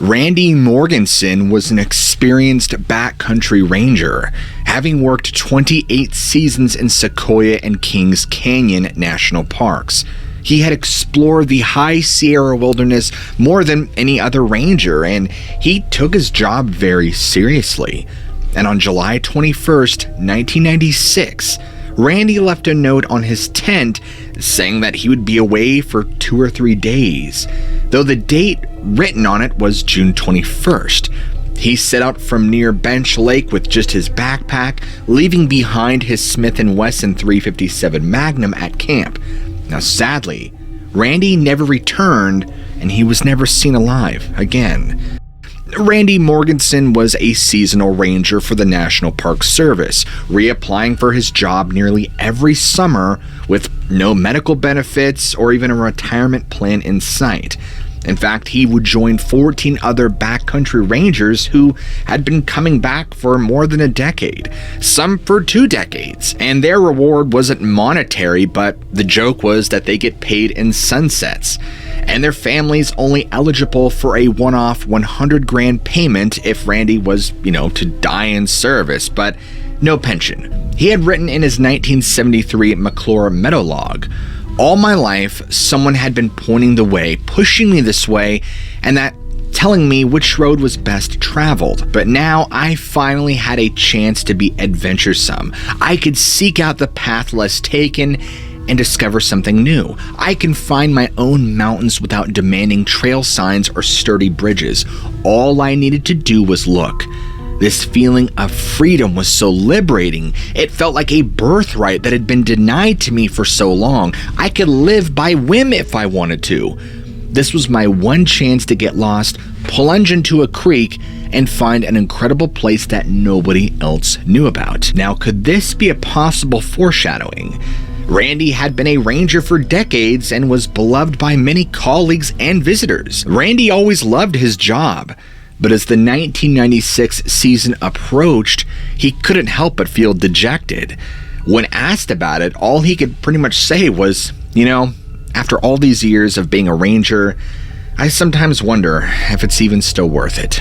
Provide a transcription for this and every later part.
Randy Morganson was an experienced backcountry ranger, having worked 28 seasons in Sequoia and Kings Canyon National Parks. He had explored the high Sierra wilderness more than any other ranger, and he took his job very seriously. And on July 21st, 1996, Randy left a note on his tent saying that he would be away for 2 or 3 days, though the date written on it was June 21st. He set out from near Bench Lake with just his backpack, leaving behind his Smith & Wesson .357 Magnum at camp. Now, sadly, Randy never returned, and he was never seen alive again. Randy Morganson was a seasonal ranger for the National Park Service, reapplying for his job nearly every summer with no medical benefits or even a retirement plan in sight. In fact, he would join 14 other backcountry rangers who had been coming back for more than a decade, some for 2 decades, and their reward wasn't monetary, but the joke was that they get paid in sunsets, and their families only eligible for a one-off $100,000 payment if Randy was, to die in service, but no pension. He had written in his 1973 McClure Meadowlog, "All my life, someone had been pointing the way, pushing me this way, and that telling me which road was best traveled. But now I finally had a chance to be adventuresome. I could seek out the path less taken and discover something new. I can find my own mountains without demanding trail signs or sturdy bridges. All I needed to do was look." This feeling of freedom was so liberating. It felt like a birthright that had been denied to me for so long. I could live by whim if I wanted to. This was my one chance to get lost, plunge into a creek, and find an incredible place that nobody else knew about. Now, could this be a possible foreshadowing? Randy had been a ranger for decades and was beloved by many colleagues and visitors. Randy always loved his job. But as the 1996 season approached, he couldn't help but feel dejected. When asked about it, all he could pretty much say was, after all these years of being a ranger, I sometimes wonder if it's even still worth it.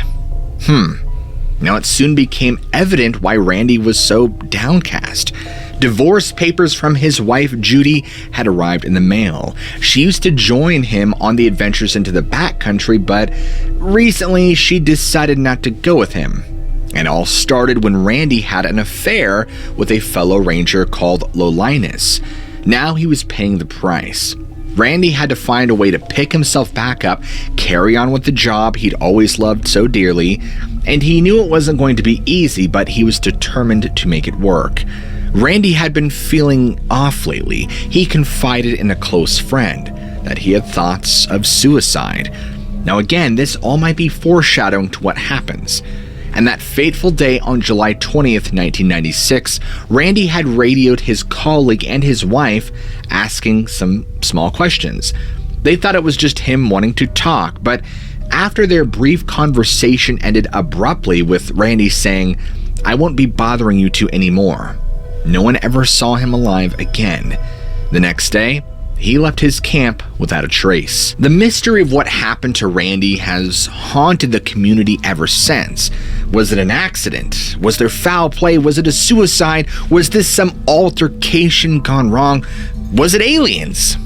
Now it soon became evident why Randy was so downcast. Divorce papers from his wife Judy had arrived in the mail. She used to join him on the adventures into the backcountry, but recently she decided not to go with him. It all started when Randy had an affair with a fellow ranger called Lolinus. Now he was paying the price. Randy had to find a way to pick himself back up, carry on with the job he'd always loved so dearly, and he knew it wasn't going to be easy, but he was determined to make it work. Randy had been feeling off lately. He confided in a close friend that he had thoughts of suicide. Now again, this all might be foreshadowing to what happens. And that fateful day on July 20th, 1996, Randy had radioed his colleague and his wife asking some small questions. They thought it was just him wanting to talk, but after their brief conversation ended abruptly with Randy saying, "I won't be bothering you two anymore," no one ever saw him alive again. The next day, he left his camp without a trace. The mystery of what happened to Randy has haunted the community ever since. Was it an accident? Was there foul play? Was it a suicide? Was this some altercation gone wrong? Was it aliens?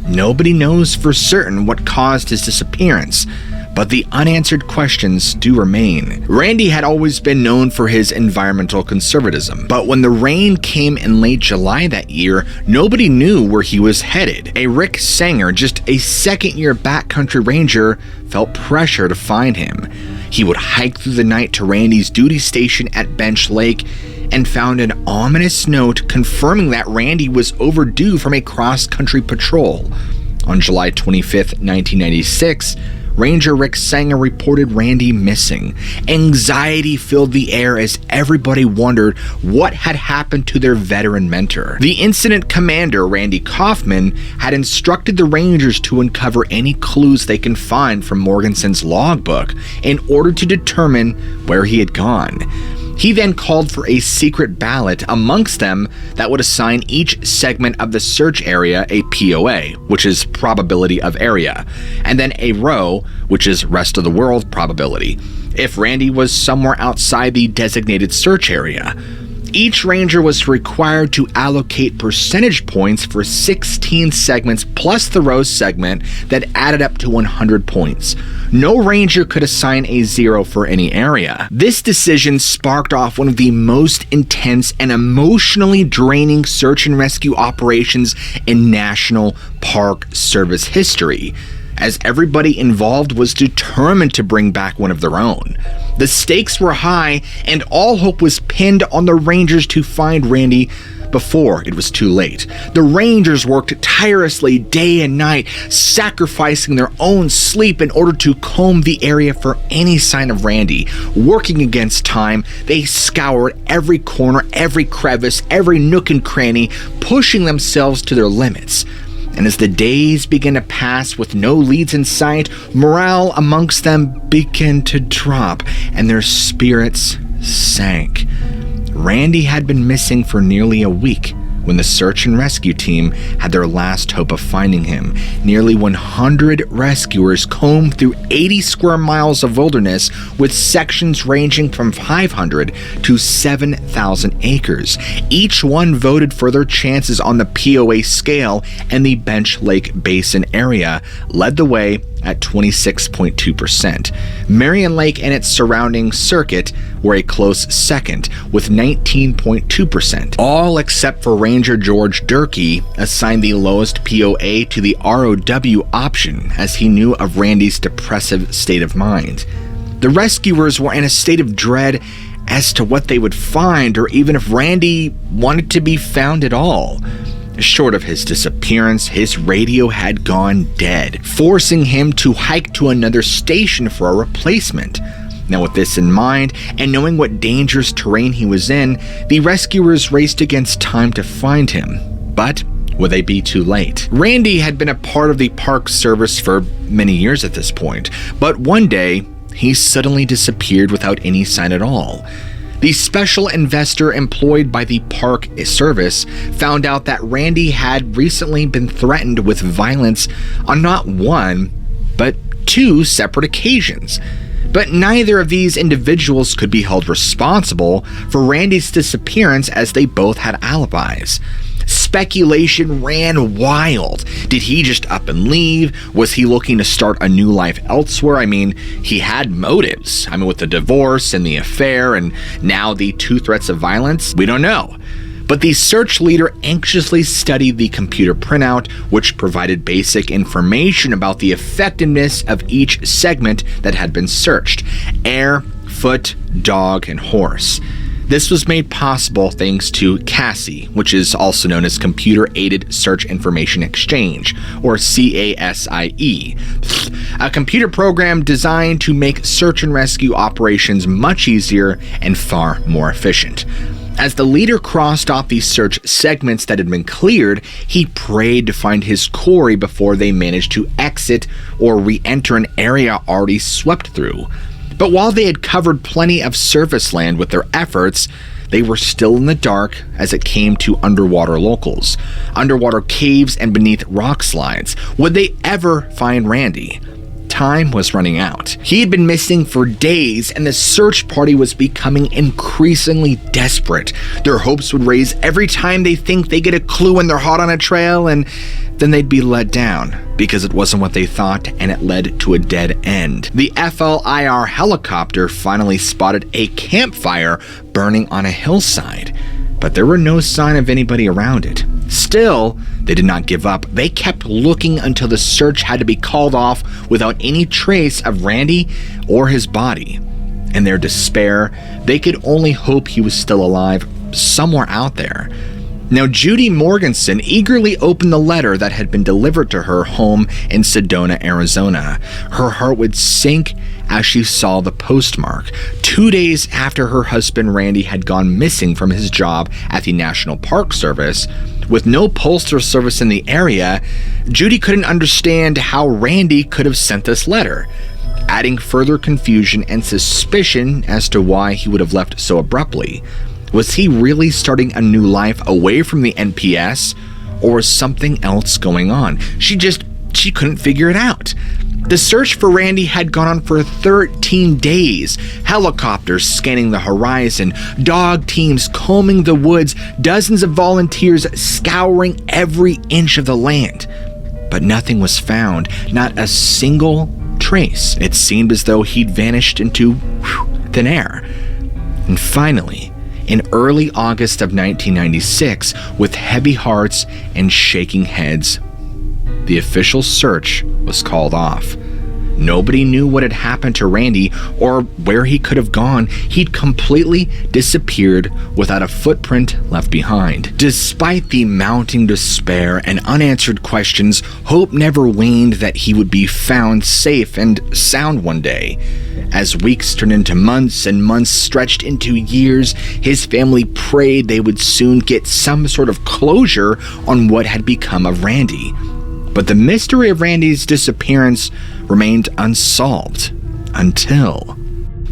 Nobody knows for certain what caused his disappearance, but the unanswered questions do remain. Randy had always been known for his environmental conservatism, but when the rain came in late July that year, nobody knew where he was headed. A Rick Sanger, just a second-year backcountry ranger, felt pressure to find him. He would hike through the night to Randy's duty station at Bench Lake and found an ominous note confirming that Randy was overdue from a cross-country patrol. On July 25th, 1996, Ranger Rick Sanger reported Randy missing. Anxiety filled the air as everybody wondered what had happened to their veteran mentor. The incident commander, Randy Kaufman, had instructed the Rangers to uncover any clues they can find from Morganson's logbook in order to determine where he had gone. He then called for a secret ballot amongst them that would assign each segment of the search area a POA, which is probability of area, and then a row, which is rest of the world probability, if Randy was somewhere outside the designated search area. Each ranger was required to allocate percentage points for 16 segments plus the row segment that added up to 100 points. No ranger could assign a 0 for any area. This decision sparked off one of the most intense and emotionally draining search and rescue operations in National Park Service history, as everybody involved was determined to bring back one of their own. The stakes were high, and all hope was pinned on the Rangers to find Randy before it was too late. The Rangers worked tirelessly day and night, sacrificing their own sleep in order to comb the area for any sign of Randy. Working against time, they scoured every corner, every crevice, every nook and cranny, pushing themselves to their limits. And as the days began to pass with no leads in sight, morale amongst them began to drop, and their spirits sank. Randy had been missing for nearly a week when the search and rescue team had their last hope of finding him. Nearly 100 rescuers combed through 80 square miles of wilderness, with sections ranging from 500 to 7,000 acres. Each one voted for their chances on the POA scale, and the Bench Lake Basin area led the way at 26.2%. Marion Lake and its surrounding circuit were a close second, with 19.2%. All except for Ranger George Durkee assigned the lowest POA to the ROW option, as he knew of Randy's depressive state of mind. The rescuers were in a state of dread as to what they would find, or even if Randy wanted to be found at all. Short of his disappearance, his radio had gone dead, forcing him to hike to another station for a replacement. Now, with this in mind, and knowing what dangerous terrain he was in, the rescuers raced against time to find him. But would they be too late? Randy had been a part of the Park Service for many years at this point, but one day, he suddenly disappeared without any sign at all. The special investor employed by the Park Service found out that Randy had recently been threatened with violence on not one, but 2 separate occasions. But neither of these individuals could be held responsible for Randy's disappearance, as they both had alibis. Speculation ran wild. Did he just up and leave? Was he looking to start a new life elsewhere? I mean, he had motives. With the divorce and the affair, and now the 2 threats of violence, we don't know. But the search leader anxiously studied the computer printout, which provided basic information about the effectiveness of each segment that had been searched: air, foot, dog, and horse. This was made possible thanks to CASI, which is also known as Computer Aided Search Information Exchange, or CASIE, a computer program designed to make search and rescue operations much easier and far more efficient. As the leader crossed off the search segments that had been cleared, he prayed to find his quarry before they managed to exit or re-enter an area already swept through. But while they had covered plenty of surface land with their efforts, they were still in the dark as it came to underwater locals, underwater caves, and beneath rock slides. Would they ever find Randy? Time was running out. He had been missing for days, and the search party was becoming increasingly desperate. Their hopes would raise every time they think they get a clue and they're hot on a trail, and then they'd be let down because it wasn't what they thought, and it led to a dead end. The FLIR helicopter finally spotted a campfire burning on a hillside, but there were no sign of anybody around it. Still, they did not give up. They kept looking until the search had to be called off without any trace of Randy or his body. In their despair, they could only hope he was still alive somewhere out there. Now, Judy Morganson eagerly opened the letter that had been delivered to her home in Sedona, Arizona. Her heart would sink as she saw the postmark. 2 days after her husband Randy had gone missing from his job at the National Park Service, with no postal service in the area, Judy couldn't understand how Randy could have sent this letter. adding further confusion and suspicion as to why he would have left so abruptly. Was he really starting a new life away from the NPS, or was something else going on? She couldn't figure it out. The search for Randy had gone on for 13 days. Helicopters scanning the horizon, dog teams combing the woods, dozens of volunteers scouring every inch of the land. But nothing was found, not a single trace. It seemed as though he'd vanished into thin air. And finally, in early August of 1996, with heavy hearts and shaking heads, the official search was called off. Nobody knew what had happened to Randy or where he could have gone. He'd completely disappeared without a footprint left behind. Despite the mounting despair and unanswered questions, hope never waned that he would be found safe and sound one day. As weeks turned into months and months stretched into years, his family prayed they would soon get some sort of closure on what had become of Randy. But the mystery of Randy's disappearance remained unsolved until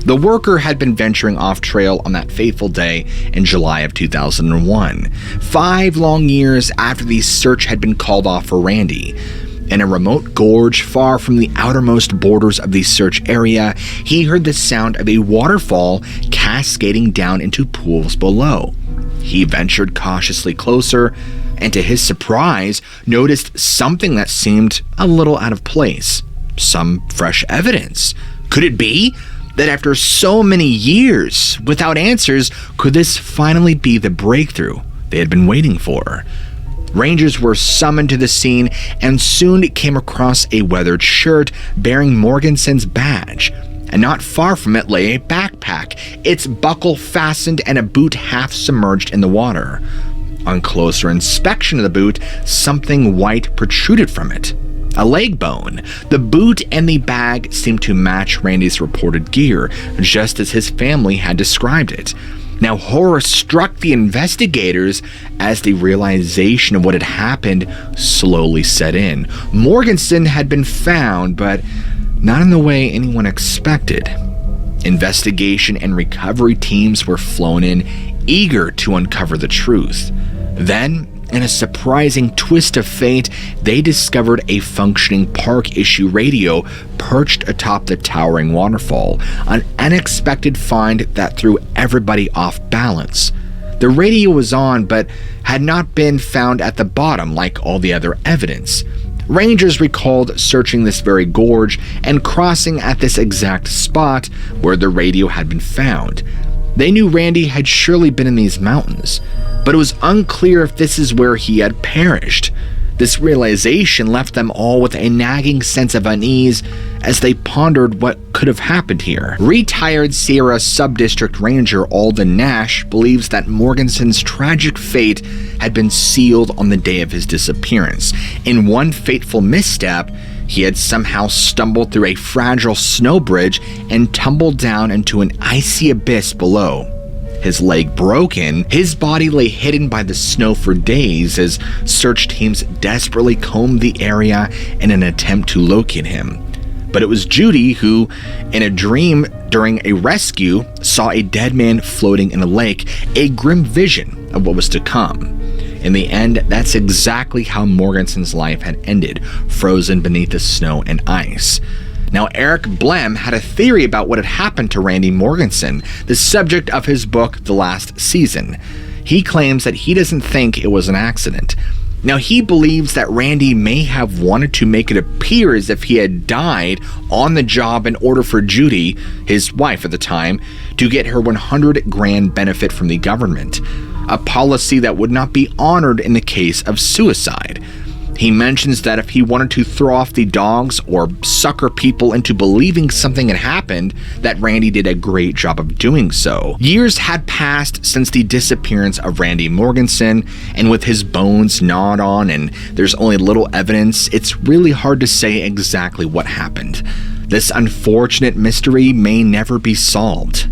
the worker had been venturing off trail on that fateful day in July of 2001, 5 long years after the search had been called off for Randy. In a remote gorge far from the outermost borders of the search area, he heard the sound of a waterfall cascading down into pools below. He ventured cautiously closer, and to his surprise, noticed something that seemed a little out of place. Some fresh evidence. Could it be that after so many years without answers, could this finally be the breakthrough they had been waiting for? Rangers were summoned to the scene and soon came across a weathered shirt bearing Morganson's badge. And not far from it lay a backpack, its buckle fastened and a boot half submerged in the water. On closer inspection of the boot, something white protruded from it. A leg bone. The boot and the bag seemed to match Randy's reported gear, just as his family had described it. Now, horror struck the investigators as the realization of what had happened slowly set in. Morganson had been found, but not in the way anyone expected. Investigation and recovery teams were flown in, eager to uncover the truth. Then, in a surprising twist of fate, they discovered a functioning park-issue radio perched atop the towering waterfall, an unexpected find that threw everybody off balance. The radio was on, but had not been found at the bottom like all the other evidence. Rangers recalled searching this very gorge and crossing at this exact spot where the radio had been found. They knew Randy had surely been in these mountains, but it was unclear if this is where he had perished. This realization left them all with a nagging sense of unease as they pondered what could have happened here. Retired Sierra Subdistrict Ranger Alden Nash believes that Morganson's tragic fate had been sealed on the day of his disappearance. In one fateful misstep, he had somehow stumbled through a fragile snow bridge and tumbled down into an icy abyss below. His leg broken, his body lay hidden by the snow for days as search teams desperately combed the area in an attempt to locate him. But it was Judy who, in a dream during a rescue, saw a dead man floating in a lake, a grim vision of what was to come. In the end, that's exactly how Morganson's life had ended, frozen beneath the snow and ice. Now, Eric Blem had a theory about what had happened to Randy Morganson, the subject of his book, The Last Season. He claims that he doesn't think it was an accident. Now, he believes that Randy may have wanted to make it appear as if he had died on the job in order for Judy, his wife at the time, to get her $100,000 benefit from the government, a policy that would not be honored in the case of suicide. He mentions that if he wanted to throw off the dogs or sucker people into believing something had happened, that Randy did a great job of doing so. Years had passed since the disappearance of Randy Morganson, and with his bones gnawed on and there's only little evidence, it's really hard to say exactly what happened. This unfortunate mystery may never be solved.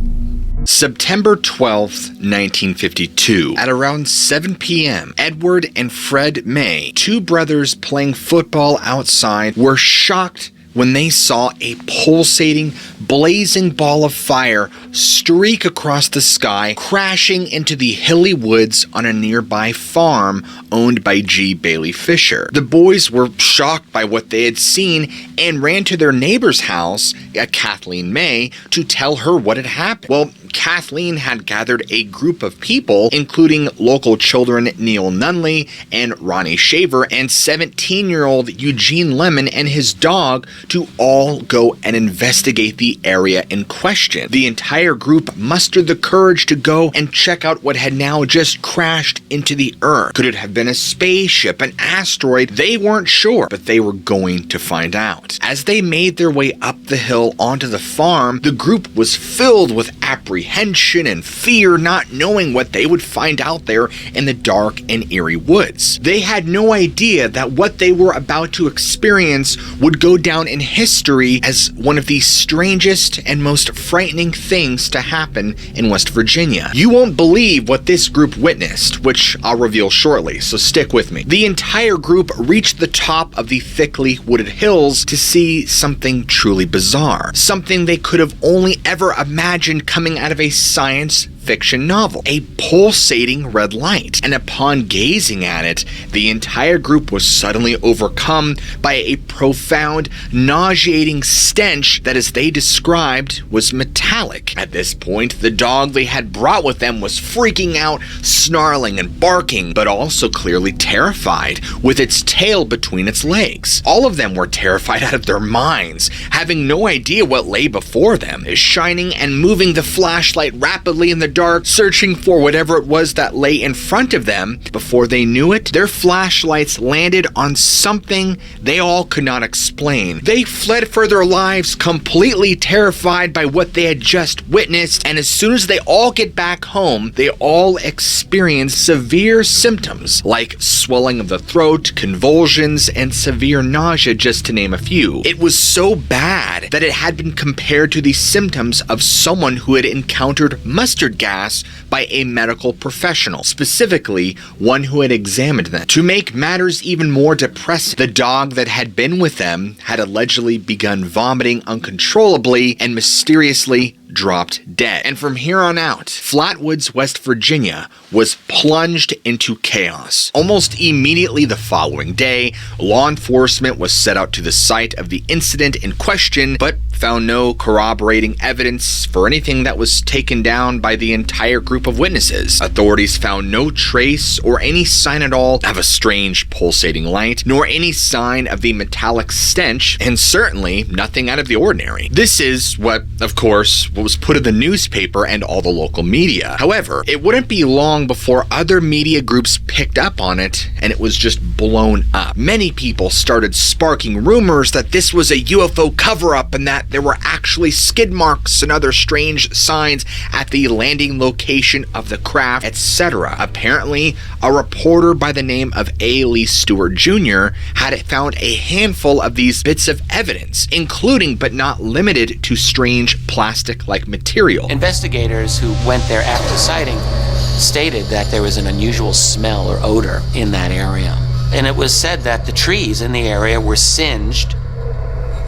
September 12th, 1952. At around 7 p.m., Edward and Fred May, two brothers playing football outside, were shocked when they saw a pulsating, blazing ball of fire streak across the sky, crashing into the hilly woods on a nearby farm owned by G. Bailey Fisher. The boys were shocked by what they had seen and ran to their neighbor's house, Kathleen May, to tell her what had happened. Well, Kathleen had gathered a group of people, including local children Neil Nunley and Ronnie Shaver and 17-year-old Eugene Lemon and his dog, to all go and investigate the area in question. The entire group mustered the courage to go and check out what had now just crashed into the earth. Could it have been a spaceship, an asteroid? They weren't sure, but they were going to find out. As they made their way up the hill onto the farm, the group was filled with apprehension and fear, not knowing what they would find out there in the dark and eerie woods. They had no idea that what they were about to experience would go down in history as one of the strangest and most frightening things to happen in West Virginia. You won't believe what this group witnessed, which I'll reveal shortly, so stick with me. The entire group reached the top of the thickly wooded hills to see something truly bizarre, something they could have only ever imagined coming out of a science fiction novel, a pulsating red light. And upon gazing at it, the entire group was suddenly overcome by a profound, nauseating stench that, as they described, was metallic. At this point, the dog they had brought with them was freaking out, snarling and barking, but also clearly terrified, with its tail between its legs. All of them were terrified out of their minds, having no idea what lay before them, shining and moving the flashlight rapidly in the dark, searching for whatever it was that lay in front of them. Before they knew it, their flashlights landed on something they all could not explain. They fled for their lives, completely terrified by what they had just witnessed, and as soon as they all get back home, they all experience severe symptoms like swelling of the throat, convulsions, and severe nausea, just to name a few. It was so bad that it had been compared to the symptoms of someone who had encountered mustard gas by a medical professional, specifically one who had examined them. To make matters even more depressing, the dog that had been with them had allegedly begun vomiting uncontrollably and mysteriously dropped dead. And from here on out, Flatwoods, West Virginia was plunged into chaos. Almost immediately the following day, law enforcement was set out to the site of the incident in question, but found no corroborating evidence for anything that was taken down by the entire group of witnesses. Authorities found no trace or any sign at all of a strange pulsating light, nor any sign of the metallic stench, and certainly nothing out of the ordinary. This is what, of course, was put in the newspaper and all the local media. However, it wouldn't be long before other media groups picked up on it, and it was just blown up. Many people started sparking rumors that this was a UFO cover-up and that there were actually skid marks and other strange signs at the landing location of the craft, etc. Apparently, a reporter by the name of A. Lee Stewart Jr. had found a handful of these bits of evidence, including but not limited to strange plastic-like material. Investigators who went there after sighting stated that there was an unusual smell or odor in that area. And it was said that the trees in the area were singed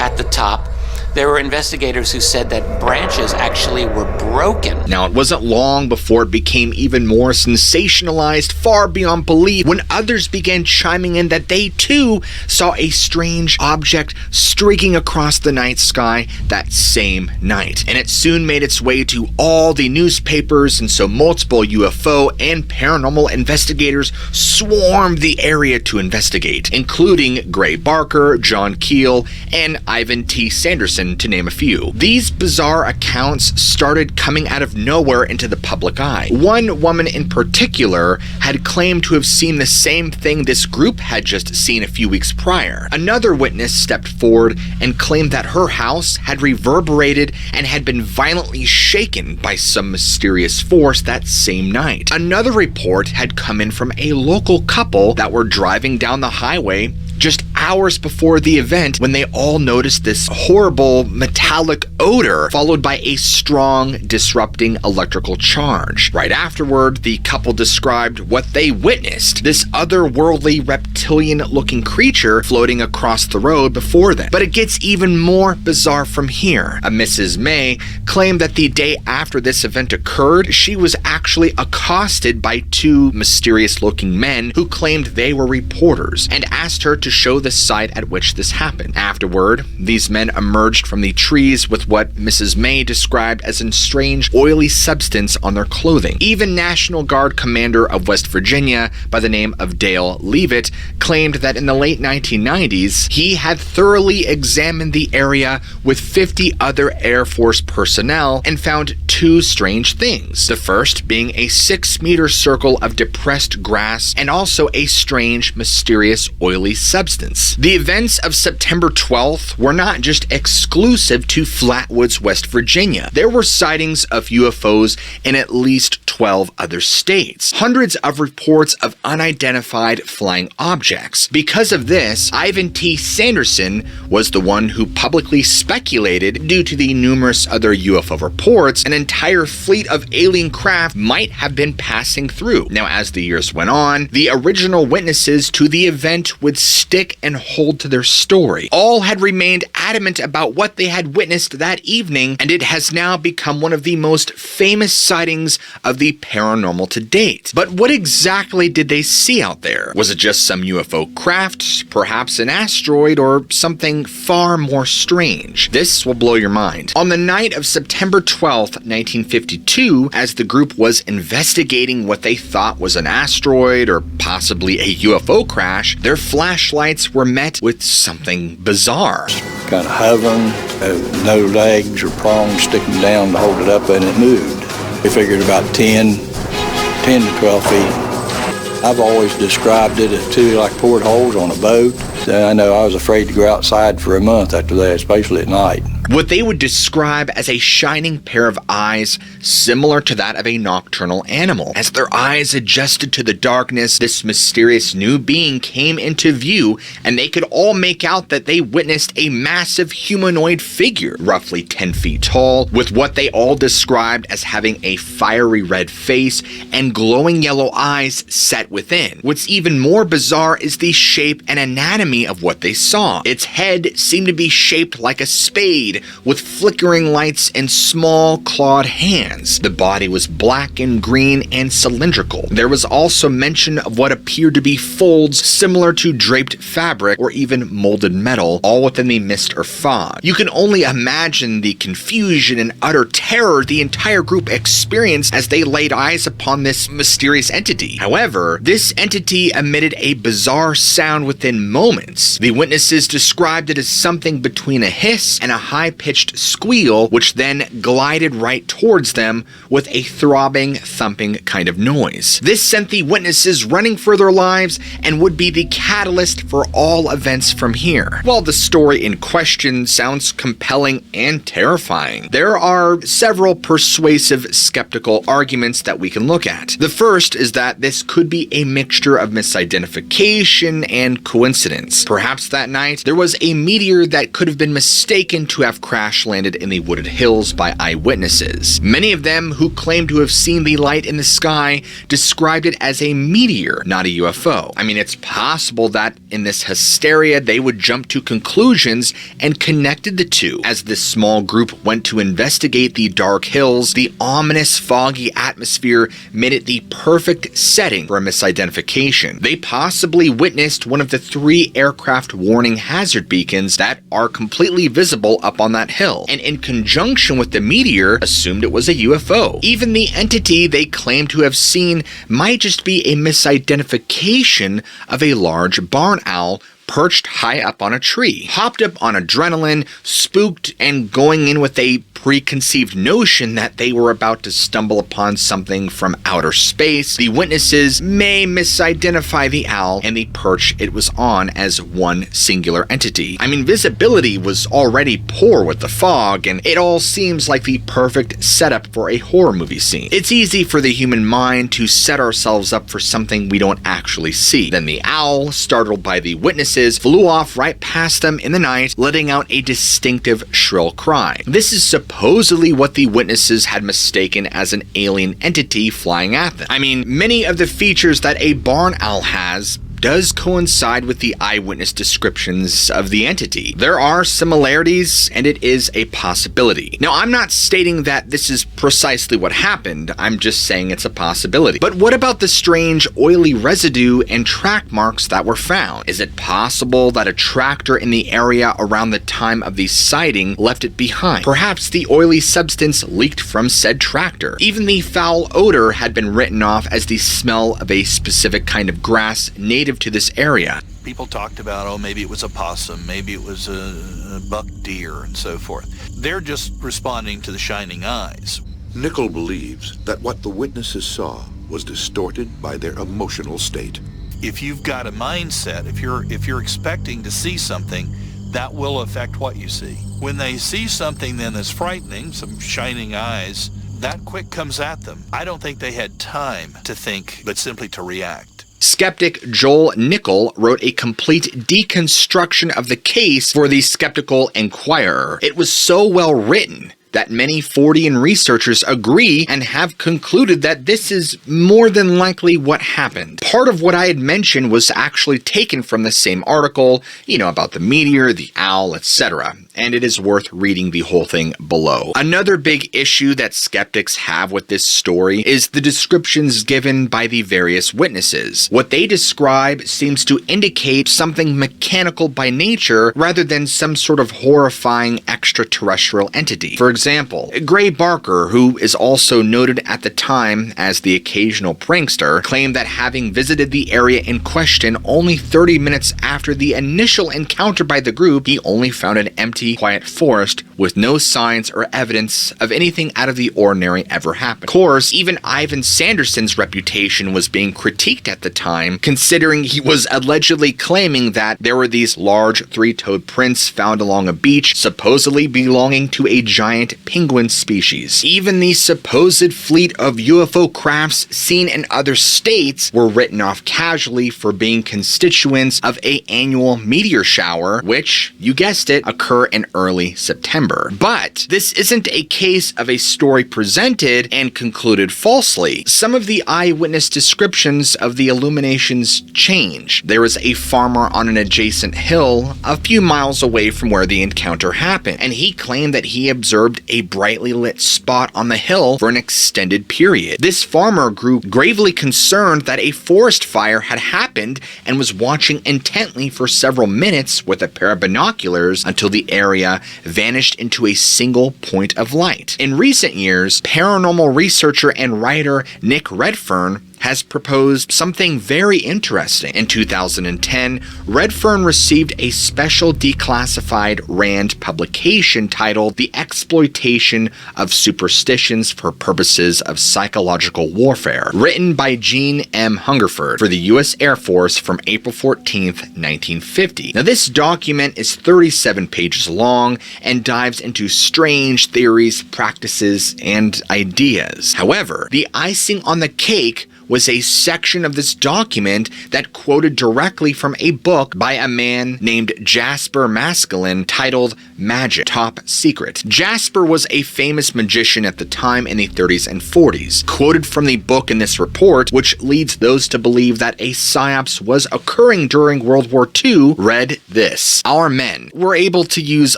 at the top. There were investigators who said that branches actually were broken. Now, it wasn't long before it became even more sensationalized, far beyond belief, when others began chiming in that they too saw a strange object streaking across the night sky that same night. And it soon made its way to all the newspapers, and so multiple UFO and paranormal investigators swarmed the area to investigate, including Gray Barker, John Keel, and Ivan T. Sanderson, to name a few. These bizarre accounts started coming out of nowhere into the public eye. One woman in particular had claimed to have seen the same thing this group had just seen a few weeks prior. Another witness stepped forward and claimed that her house had reverberated and had been violently shaken by some mysterious force that same night. Another report had come in from a local couple that were driving down the highway just hours before the event when they all noticed this horrible metallic odor followed by a strong disrupting electrical charge. Right afterward, the couple described what they witnessed, this otherworldly reptilian-looking creature floating across the road before them. But it gets even more bizarre from here. A Mrs. May claimed that the day after this event occurred, she was actually accosted by two mysterious-looking men who claimed they were reporters and asked her to show the site at which this happened. Afterward, these men emerged from the trees with what Mrs. May described as a strange oily substance on their clothing. Even National Guard commander of West Virginia by the name of Dale Leavitt claimed that in the late 1990s, he had thoroughly examined the area with 50 other Air Force personnel and found two strange things. The first being a 6-meter circle of depressed grass and also a strange, mysterious, oily substance. The events of September 12th were not just exclusive to Flatwoods, West Virginia. There were sightings of UFOs in at least 12 other states. Hundreds of reports of unidentified flying objects. Because of this, Ivan T. Sanderson was the one who publicly speculated, due to the numerous other UFO reports, an entire fleet of alien craft might have been passing through. Now, as the years went on, the original witnesses to the event would stick and hold to their story. All had remained adamant about what they had witnessed that evening, and it has now become one of the most famous sightings of the paranormal to date. But what exactly did they see out there? Was it just some UFO craft, perhaps an asteroid, or something far more strange? This will blow your mind. On the night of September 12th, 1952, as the group was investigating what they thought was an asteroid or possibly a UFO crash, their flashlights were met with something bizarre. Kind of hovering, no legs or prongs sticking down to hold it up, and it moved. We figured about 10 to 12 feet. I've always described it as two like portholes on a boat. I know I was afraid to go outside for a month after that, especially at night. What they would describe as a shining pair of eyes similar to that of a nocturnal animal. As their eyes adjusted to the darkness, this mysterious new being came into view, and they could all make out that they witnessed a massive humanoid figure, roughly 10 feet tall, with what they all described as having a fiery red face and glowing yellow eyes set within. What's even more bizarre is the shape and anatomy of what they saw. Its head seemed to be shaped like a spade, with flickering lights and small clawed hands. The body was black and green and cylindrical. There was also mention of what appeared to be folds similar to draped fabric or even molded metal, all within the mist or fog. You can only imagine the confusion and utter terror the entire group experienced as they laid eyes upon this mysterious entity. However, this entity emitted a bizarre sound within moments. The witnesses described it as something between a hiss and a high-pitched squeal, which then glided right towards them with a throbbing, thumping kind of noise. This sent the witnesses running for their lives and would be the catalyst for all events from here. While the story in question sounds compelling and terrifying, there are several persuasive skeptical arguments that we can look at. The first is that this could be a mixture of misidentification and coincidence. Perhaps that night there was a meteor that could have been mistaken to have crash landed in the wooded hills by eyewitnesses. Many of them who claimed to have seen the light in the sky described it as a meteor, not a UFO. I mean, it's possible that in this hysteria they would jump to conclusions and connected the two. As this small group went to investigate the dark hills, the ominous foggy atmosphere made it the perfect setting for a misidentification. They possibly witnessed one of the 3 aircraft warning hazard beacons that are completely visible up on that hill, and in conjunction with the meteor, assumed it was a UFO. Even the entity they claimed to have seen might just be a misidentification of a large barn owl perched high up on a tree, hopped up on adrenaline, spooked, and going in with a preconceived notion that they were about to stumble upon something from outer space. The witnesses may misidentify the owl and the perch it was on as one singular entity. I mean, visibility was already poor with the fog, and it all seems like the perfect setup for a horror movie scene. It's easy for the human mind to set ourselves up for something we don't actually see. Then the owl, startled by the witnesses, witnesses flew off right past them in the night, letting out a distinctive shrill cry. This is supposedly what the witnesses had mistaken as an alien entity flying at them. I mean, many of the features that a barn owl has does coincide with the eyewitness descriptions of the entity. There are similarities, and it is a possibility. Now, I'm not stating that this is precisely what happened, I'm just saying it's a possibility. But what about the strange oily residue and track marks that were found? Is it possible that a tractor in the area around the time of the sighting left it behind? Perhaps the oily substance leaked from said tractor. Even the foul odor had been written off as the smell of a specific kind of grass native to this area. People talked about, oh, maybe it was a possum, maybe it was a buck deer, and so forth. They're just responding to the shining eyes. Nichol believes that what the witnesses saw was distorted by their emotional state. If you've got a mindset, if you're expecting to see something, that will affect what you see. When they see something then that's frightening, some shining eyes, that quick comes at them. I don't think they had time to think, but simply to react. Skeptic Joel Nichol wrote a complete deconstruction of the case for the Skeptical Inquirer. It was so well written that many Fortean researchers agree and have concluded that this is more than likely what happened. Part of what I had mentioned was actually taken from the same article, about the meteor, the owl, etc., and it is worth reading the whole thing below. Another big issue that skeptics have with this story is the descriptions given by the various witnesses. What they describe seems to indicate something mechanical by nature rather than some sort of horrifying extraterrestrial entity. For example, Gray Barker, who is also noted at the time as the occasional prankster, claimed that having visited the area in question only 30 minutes after the initial encounter by the group, he only found an empty, quiet forest with no signs or evidence of anything out of the ordinary ever happened. Of course, even Ivan Sanderson's reputation was being critiqued at the time, considering he was allegedly claiming that there were these large three-toed prints found along a beach, supposedly belonging to a giant penguin species. Even the supposed fleet of UFO crafts seen in other states were written off casually for being constituents of an annual meteor shower, which, you guessed it, occur in early September. But this isn't a case of a story presented and concluded falsely. Some of the eyewitness descriptions of the illuminations change. There was a farmer on an adjacent hill a few miles away from where the encounter happened, and he claimed that he observed a brightly lit spot on the hill for an extended period. This farmer grew gravely concerned that a forest fire had happened and was watching intently for several minutes with a pair of binoculars until the area vanished into a single point of light. In recent years, paranormal researcher and writer Nick Redfern has proposed something very interesting. In 2010, Redfern received a special declassified RAND publication titled The Exploitation of Superstitions for Purposes of Psychological Warfare, written by Gene M. Hungerford for the U.S. Air Force from April 14th, 1950. Now, this document is 37 pages long and dives into strange theories, practices, and ideas. However, the icing on the cake was a section of this document that quoted directly from a book by a man named Jasper Maskelyne titled Magic, Top Secret. Jasper was a famous magician at the time in the 30s and 40s. Quoted from the book in this report, which leads those to believe that a psyops was occurring during World War II, read this: "Our men were able to use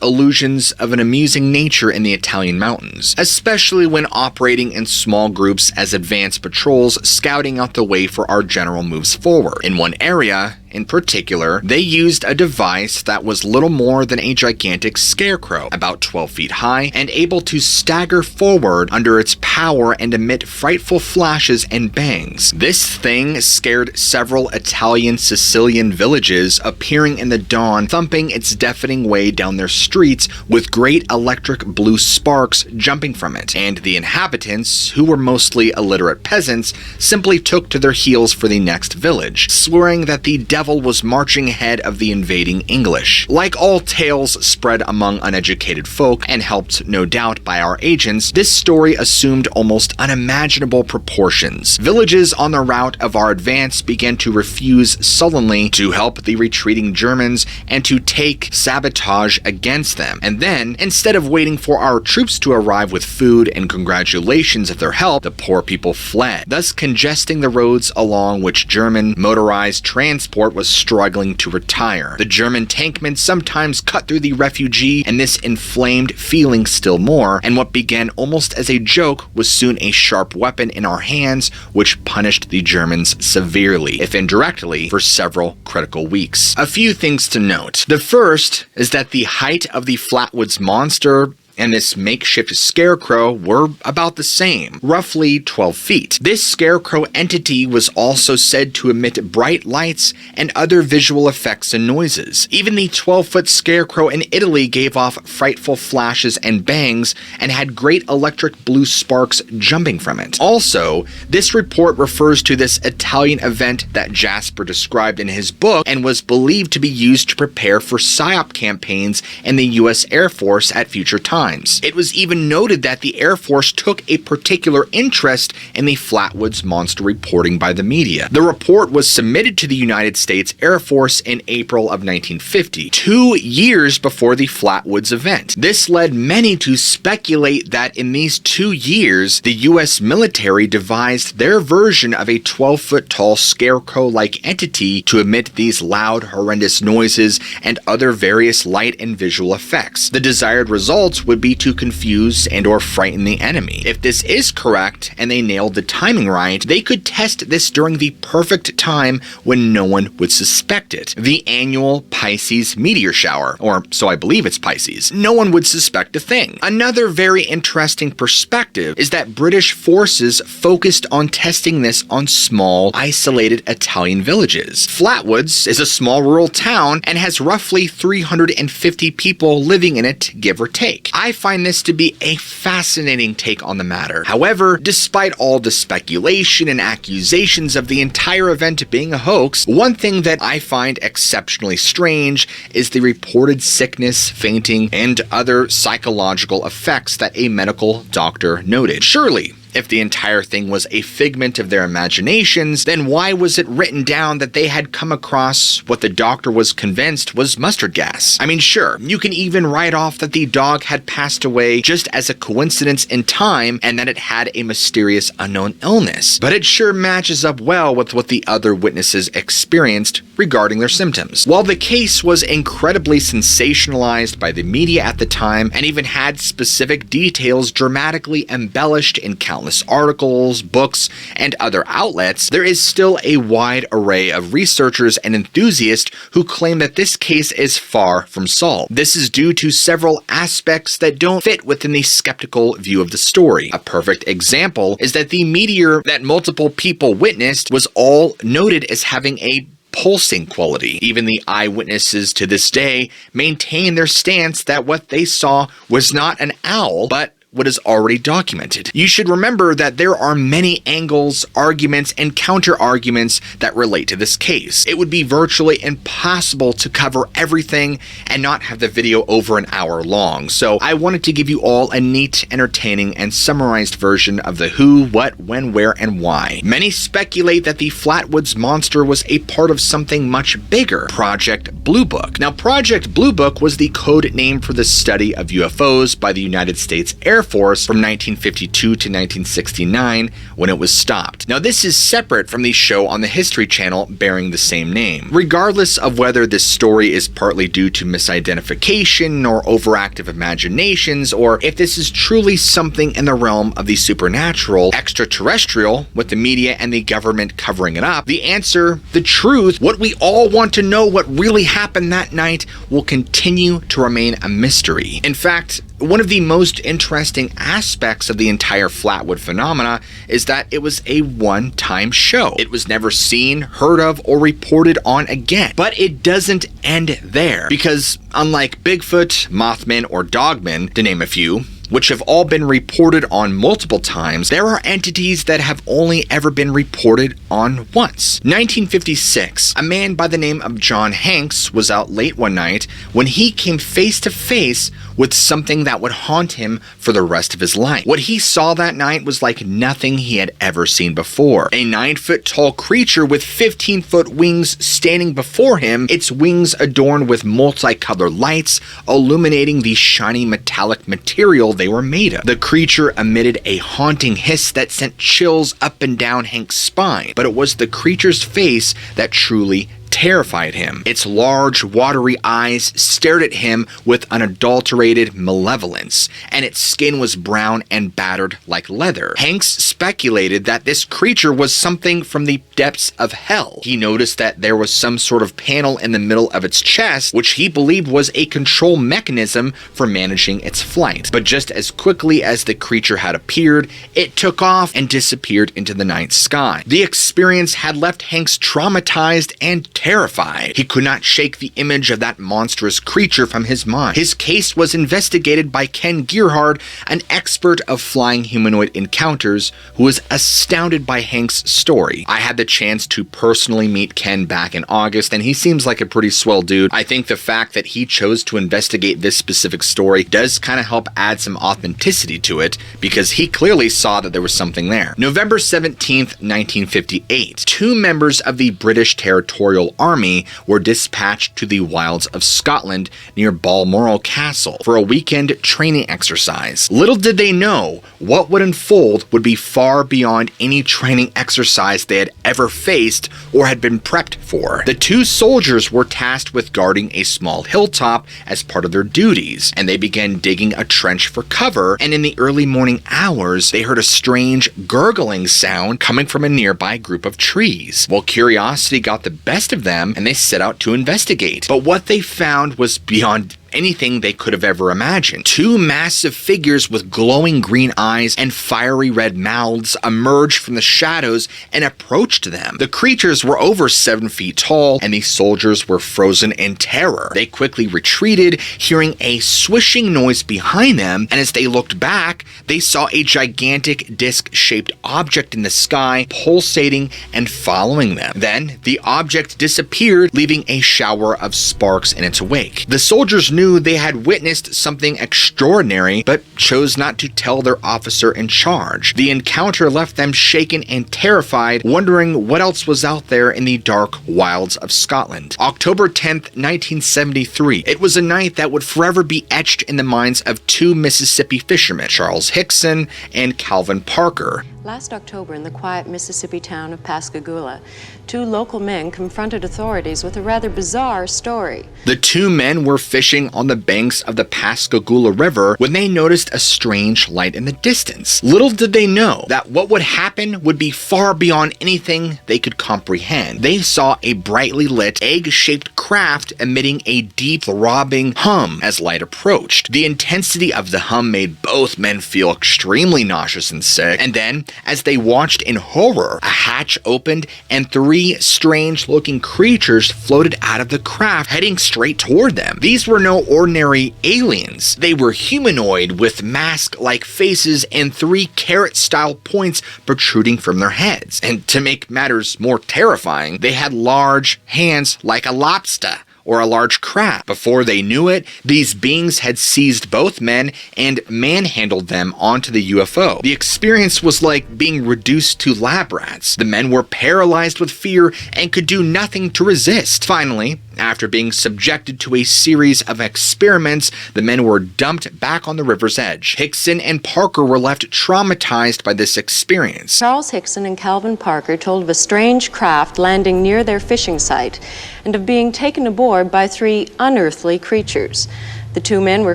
illusions of an amusing nature in the Italian mountains, especially when operating in small groups as advance patrols scouting out the way for our general moves forward. In one area, in particular, they used a device that was little more than a gigantic scarecrow, about 12 feet high, and able to stagger forward under its power and emit frightful flashes and bangs. This thing scared several Italian Sicilian villages, appearing in the dawn, thumping its deafening way down their streets with great electric blue sparks jumping from it, and the inhabitants, who were mostly illiterate peasants, simply took to their heels for the next village, swearing that the devil was marching ahead of the invading English. Like all tales spread among uneducated folk, and helped no doubt by our agents, this story assumed almost unimaginable proportions. Villages on the route of our advance began to refuse sullenly to help the retreating Germans and to take sabotage against them. And then, instead of waiting for our troops to arrive with food and congratulations at their help, the poor people fled, thus congesting the roads along which German motorized transport was struggling to retire. The German tankmen sometimes cut through the refugee, and this inflamed feelings still more, and what began almost as a joke was soon a sharp weapon in our hands, which punished the Germans severely, if indirectly, for several critical weeks. A few things to note. The first is that the height of the Flatwoods monster and this makeshift scarecrow were about the same, roughly 12 feet. This scarecrow entity was also said to emit bright lights and other visual effects and noises. Even the 12-foot scarecrow in Italy gave off frightful flashes and bangs and had great electric blue sparks jumping from it. Also, this report refers to this Italian event that Jasper described in his book and was believed to be used to prepare for PSYOP campaigns in the US Air Force at future times. It was even noted that the Air Force took a particular interest in the Flatwoods monster reporting by the media. The report was submitted to the United States Air Force in April of 1950, 2 years before the Flatwoods event. This led many to speculate that in these 2 years, the US military devised their version of a 12-foot tall scarecrow-like entity to emit these loud, horrendous noises and other various light and visual effects. The desired results would be to confuse and or frighten the enemy. If this is correct and they nailed the timing right, they could test this during the perfect time when no one would suspect it. The annual Pisces meteor shower, or so I believe it's Pisces. No one would suspect a thing. Another very interesting perspective is that British forces focused on testing this on small, isolated Italian villages. Flatwoods is a small rural town and has roughly 350 people living in it, give or take. I find this to be a fascinating take on the matter. However, despite all the speculation and accusations of the entire event being a hoax, one thing that I find exceptionally strange is the reported sickness, fainting, and other psychological effects that a medical doctor noted. Surely, if the entire thing was a figment of their imaginations, then why was it written down that they had come across what the doctor was convinced was mustard gas? I mean, sure, you can even write off that the dog had passed away just as a coincidence in time and that it had a mysterious unknown illness, but it sure matches up well with what the other witnesses experienced regarding their symptoms. While the case was incredibly sensationalized by the media at the time and even had specific details dramatically embellished in countless articles, books, and other outlets, there is still a wide array of researchers and enthusiasts who claim that this case is far from solved. This is due to several aspects that don't fit within the skeptical view of the story. A perfect example is that the meteor that multiple people witnessed was all noted as having a pulsing quality. Even the eyewitnesses to this day maintain their stance that what they saw was not an owl, but what is already documented. You should remember that there are many angles, arguments, and counter-arguments that relate to this case. It would be virtually impossible to cover everything and not have the video over an hour long, so I wanted to give you all a neat, entertaining, and summarized version of the who, what, when, where, and why. Many speculate that the Flatwoods monster was a part of something much bigger, Project Blue Book. Now, Project Blue Book was the code name for the study of UFOs by the United States Air Force from 1952 to 1969 when it was stopped. Now, this is separate from the show on the History Channel bearing the same name. Regardless of whether this story is partly due to misidentification or overactive imaginations, or if this is truly something in the realm of the supernatural, extraterrestrial, with the media and the government covering it up, the answer, the truth, what we all want to know, what really happened that night, will continue to remain a mystery. In fact, one of the most interesting aspects of the entire Flatwood phenomena is that it was a one-time show. It was never seen, heard of, or reported on again. But it doesn't end there, because unlike Bigfoot, Mothman, or Dogman, to name a few, which have all been reported on multiple times, there are entities that have only ever been reported on once. 1956, a man by the name of John Hanks was out late one night when he came face to face with something that would haunt him for the rest of his life. What he saw that night was like nothing he had ever seen before. A 9-foot tall creature with 15-foot wings standing before him, its wings adorned with multicolored lights illuminating the shiny metallic material they were made of. The creature emitted a haunting hiss that sent chills up and down Hank's spine, but it was the creature's face that truly terrified him. Its large, watery eyes stared at him with unadulterated malevolence, and its skin was brown and battered like leather. Hanks speculated that this creature was something from the depths of hell. He noticed that there was some sort of panel in the middle of its chest, which he believed was a control mechanism for managing its flight. But just as quickly as the creature had appeared, it took off and disappeared into the night sky. The experience had left Hanks traumatized and terrified. He could not shake the image of that monstrous creature from his mind. His case was investigated by Ken Gerhard, an expert of flying humanoid encounters, who was astounded by Hank's story. I had the chance to personally meet Ken back in August, and he seems like a pretty swell dude. I think the fact that he chose to investigate this specific story does kind of help add some authenticity to it, because he clearly saw that there was something there. November 17th, 1958. 2 members of the British Territorial Army were dispatched to the wilds of Scotland near Balmoral Castle for a weekend training exercise. Little did they know what would unfold would be far beyond any training exercise they had ever faced or had been prepped for. The 2 soldiers were tasked with guarding a small hilltop as part of their duties, and they began digging a trench for cover, and in the early morning hours, they heard a strange gurgling sound coming from a nearby group of trees. Well, curiosity got the best of them, and they set out to investigate. But what they found was beyond anything they could have ever imagined. 2 massive figures with glowing green eyes and fiery red mouths emerged from the shadows and approached them. The creatures were over 7 feet tall, and the soldiers were frozen in terror. They quickly retreated, hearing a swishing noise behind them, and as they looked back, they saw a gigantic disc-shaped object in the sky pulsating and following them. Then, the object disappeared, leaving a shower of sparks in its wake. The soldiers knew they had witnessed something extraordinary, but chose not to tell their officer in charge. The encounter left them shaken and terrified, wondering what else was out there in the dark wilds of Scotland. October 10th, 1973. It was a night that would forever be etched in the minds of 2 Mississippi fishermen, Charles Hickson and Calvin Parker. Last October, in the quiet Mississippi town of Pascagoula, 2 local men confronted authorities with a rather bizarre story. The 2 men were fishing on the banks of the Pascagoula River when they noticed a strange light in the distance. Little did they know that what would happen would be far beyond anything they could comprehend. They saw a brightly lit, egg-shaped craft emitting a deep, throbbing hum as light approached. The intensity of the hum made both men feel extremely nauseous and sick, and then, as they watched in horror, a hatch opened and 3 strange-looking creatures floated out of the craft, heading straight toward them. These were no ordinary aliens. They were humanoid with mask-like faces and 3 carrot-style points protruding from their heads. And to make matters more terrifying, they had large hands like a lobster or a large crab. Before they knew it, these beings had seized both men and manhandled them onto the UFO. The experience was like being reduced to lab rats. The men were paralyzed with fear and could do nothing to resist. Finally, after being subjected to a series of experiments, the men were dumped back on the river's edge. Hickson and Parker were left traumatized by this experience. Charles Hickson and Calvin Parker told of a strange craft landing near their fishing site and of being taken aboard by 3 unearthly creatures. The 2 men were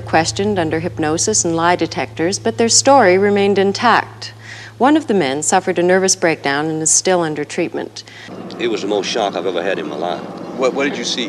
questioned under hypnosis and lie detectors, but their story remained intact. One of the men suffered a nervous breakdown and is still under treatment. It was the most shock I've ever had in my life. What did you see?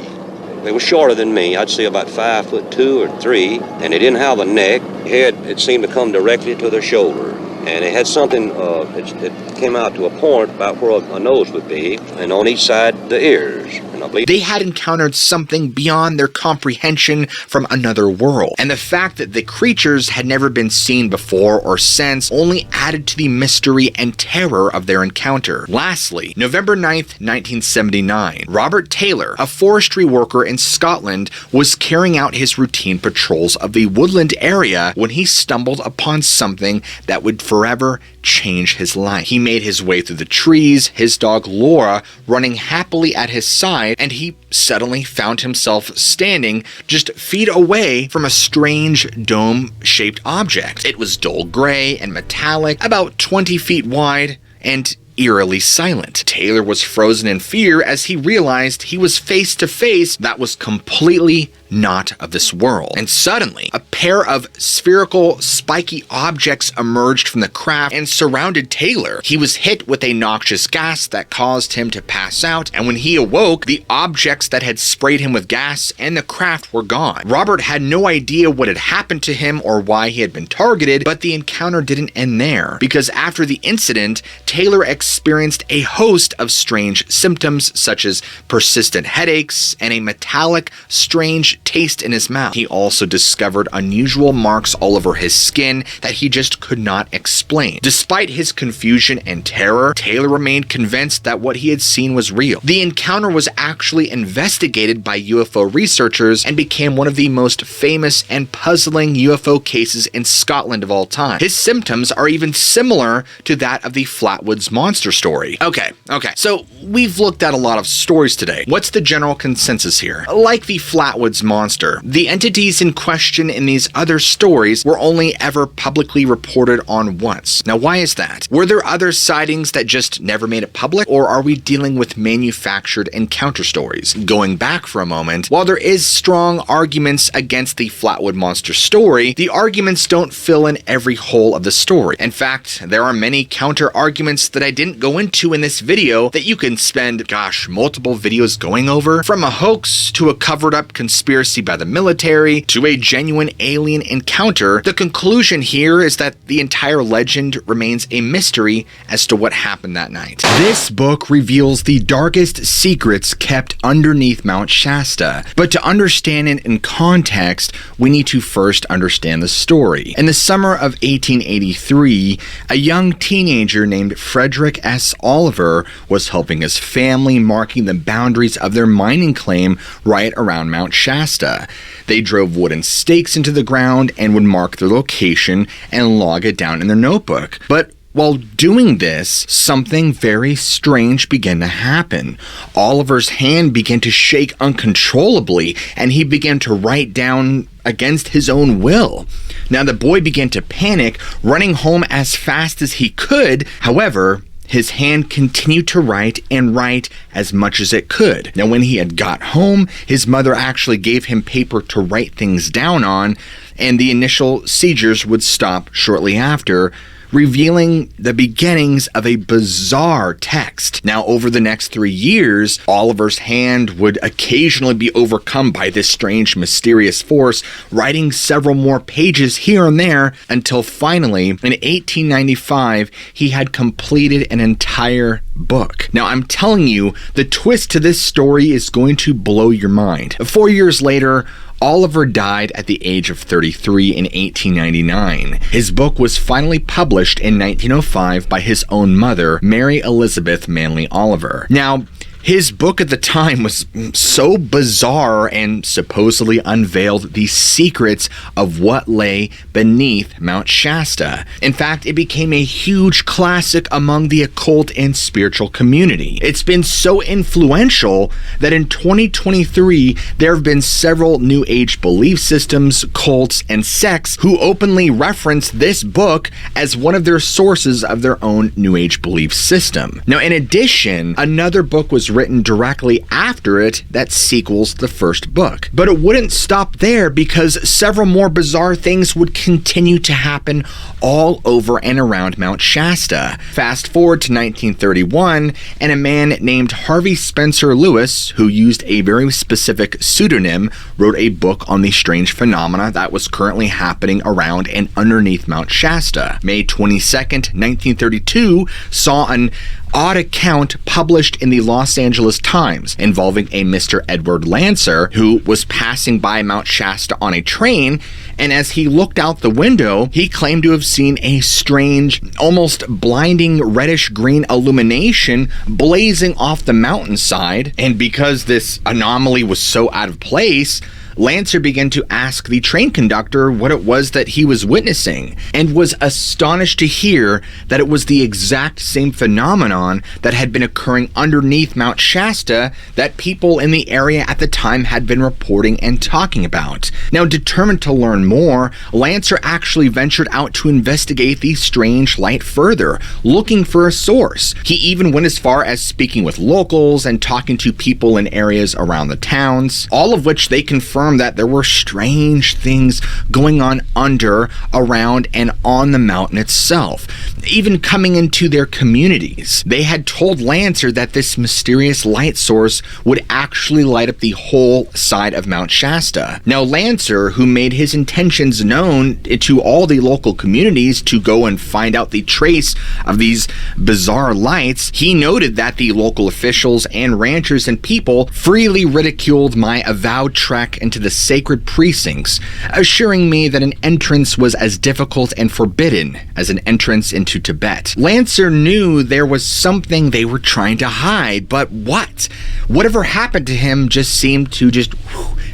They were shorter than me. I'd say about 5'2" or 3", and they didn't have a neck. Head, it seemed to come directly to their shoulder. And it had something that came out to a point about where a nose would be, and on each side, the ears. And I believe they had encountered something beyond their comprehension from another world. And the fact that the creatures had never been seen before or since only added to the mystery and terror of their encounter. Lastly, November 9th, 1979, Robert Taylor, a forestry worker in Scotland, was carrying out his routine patrols of the woodland area when he stumbled upon something that would forever change his life. He made his way through the trees, his dog Laura running happily at his side, and he suddenly found himself standing just feet away from a strange dome-shaped object. It was dull gray and metallic, about 20 feet wide, and eerily silent. Taylor was frozen in fear as he realized he was face to face that was completely not of this world. And suddenly, a pair of spherical, spiky objects emerged from the craft and surrounded Taylor. He was hit with a noxious gas that caused him to pass out, and when he awoke, the objects that had sprayed him with gas and the craft were gone. Robert had no idea what had happened to him or why he had been targeted, but the encounter didn't end there, because after the incident, Taylor experienced a host of strange symptoms such as persistent headaches and a metallic, strange taste in his mouth. He also discovered unusual marks all over his skin that he just could not explain. Despite his confusion and terror, Taylor remained convinced that what he had seen was real. The encounter was actually investigated by UFO researchers and became one of the most famous and puzzling UFO cases in Scotland of all time. His symptoms are even similar to that of the Flatwoods monster story. Okay, so we've looked at a lot of stories today. What's the general consensus here? Like the Flatwoods monster, the entities in question in these other stories were only ever publicly reported on once. Now, why is that? Were there other sightings that just never made it public, or are we dealing with manufactured encounter stories? Going back for a moment, while there is strong arguments against the Flatwood monster story, the arguments don't fill in every hole of the story. In fact, there are many counter arguments that I didn't go into in this video that you can spend, multiple videos going over, from a hoax to a covered up conspiracy by the military to a genuine alien encounter. The conclusion here is that the entire legend remains a mystery as to what happened that night. This book reveals the darkest secrets kept underneath Mount Shasta, but to understand it in context, we need to first understand the story. In the summer of 1883, a young teenager named Frederick S. Oliver was helping his family marking the boundaries of their mining claim right around Mount Shasta. They drove wooden stakes into the ground and would mark their location and log it down in their notebook. But while doing this, something very strange began to happen. Oliver's hand began to shake uncontrollably, and he began to write down against his own will. Now, the boy began to panic, running home as fast as he could. However, his hand continued to write and write as much as it could. Now, when he had got home, his mother actually gave him paper to write things down on, and the initial seizures would stop shortly after, revealing the beginnings of a bizarre text. Now, over the next 3 years, Oliver's hand would occasionally be overcome by this strange, mysterious force, writing several more pages here and there, until finally, in 1895, he had completed an entire book. Now, I'm telling you, the twist to this story is going to blow your mind. 4 years later, Oliver died at the age of 33 in 1899. His book was finally published in 1905 by his own mother, Mary Elizabeth Manley Oliver. Now, his book at the time was so bizarre and supposedly unveiled the secrets of what lay beneath Mount Shasta. In fact, it became a huge classic among the occult and spiritual community. It's been so influential that in 2023, there have been several New Age belief systems, cults, and sects who openly reference this book as one of their sources of their own New Age belief system. Now, in addition, another book was written directly after it that sequels the first book. But it wouldn't stop there, because several more bizarre things would continue to happen all over and around Mount Shasta. Fast forward to 1931, and a man named Harvey Spencer Lewis, who used a very specific pseudonym, wrote a book on the strange phenomena that was currently happening around and underneath Mount Shasta. May 22nd, 1932, saw an odd account published in the Los Angeles Times involving a Mr. Edward Lancer who was passing by Mount Shasta on a train, and as he looked out the window, he claimed to have seen a strange, almost blinding reddish-green illumination blazing off the mountainside. And because this anomaly was so out of place, Lancer began to ask the train conductor what it was that he was witnessing, and was astonished to hear that it was the exact same phenomenon that had been occurring underneath Mount Shasta that people in the area at the time had been reporting and talking about. Now, determined to learn more, Lancer actually ventured out to investigate the strange light further, looking for a source. He even went as far as speaking with locals and talking to people in areas around the towns, all of which they confirmed that there were strange things going on under, around, and on the mountain itself, even coming into their communities. They had told Lancer that this mysterious light source would actually light up the whole side of Mount Shasta. Now, Lancer, who made his intentions known to all the local communities to go and find out the trace of these bizarre lights, he noted that the local officials and ranchers and people freely ridiculed my avowed trek into the sacred precincts, assuring me that an entrance was as difficult and forbidden as an entrance into Tibet. Lancer knew there was something they were trying to hide, but what? Whatever happened to him just seemed to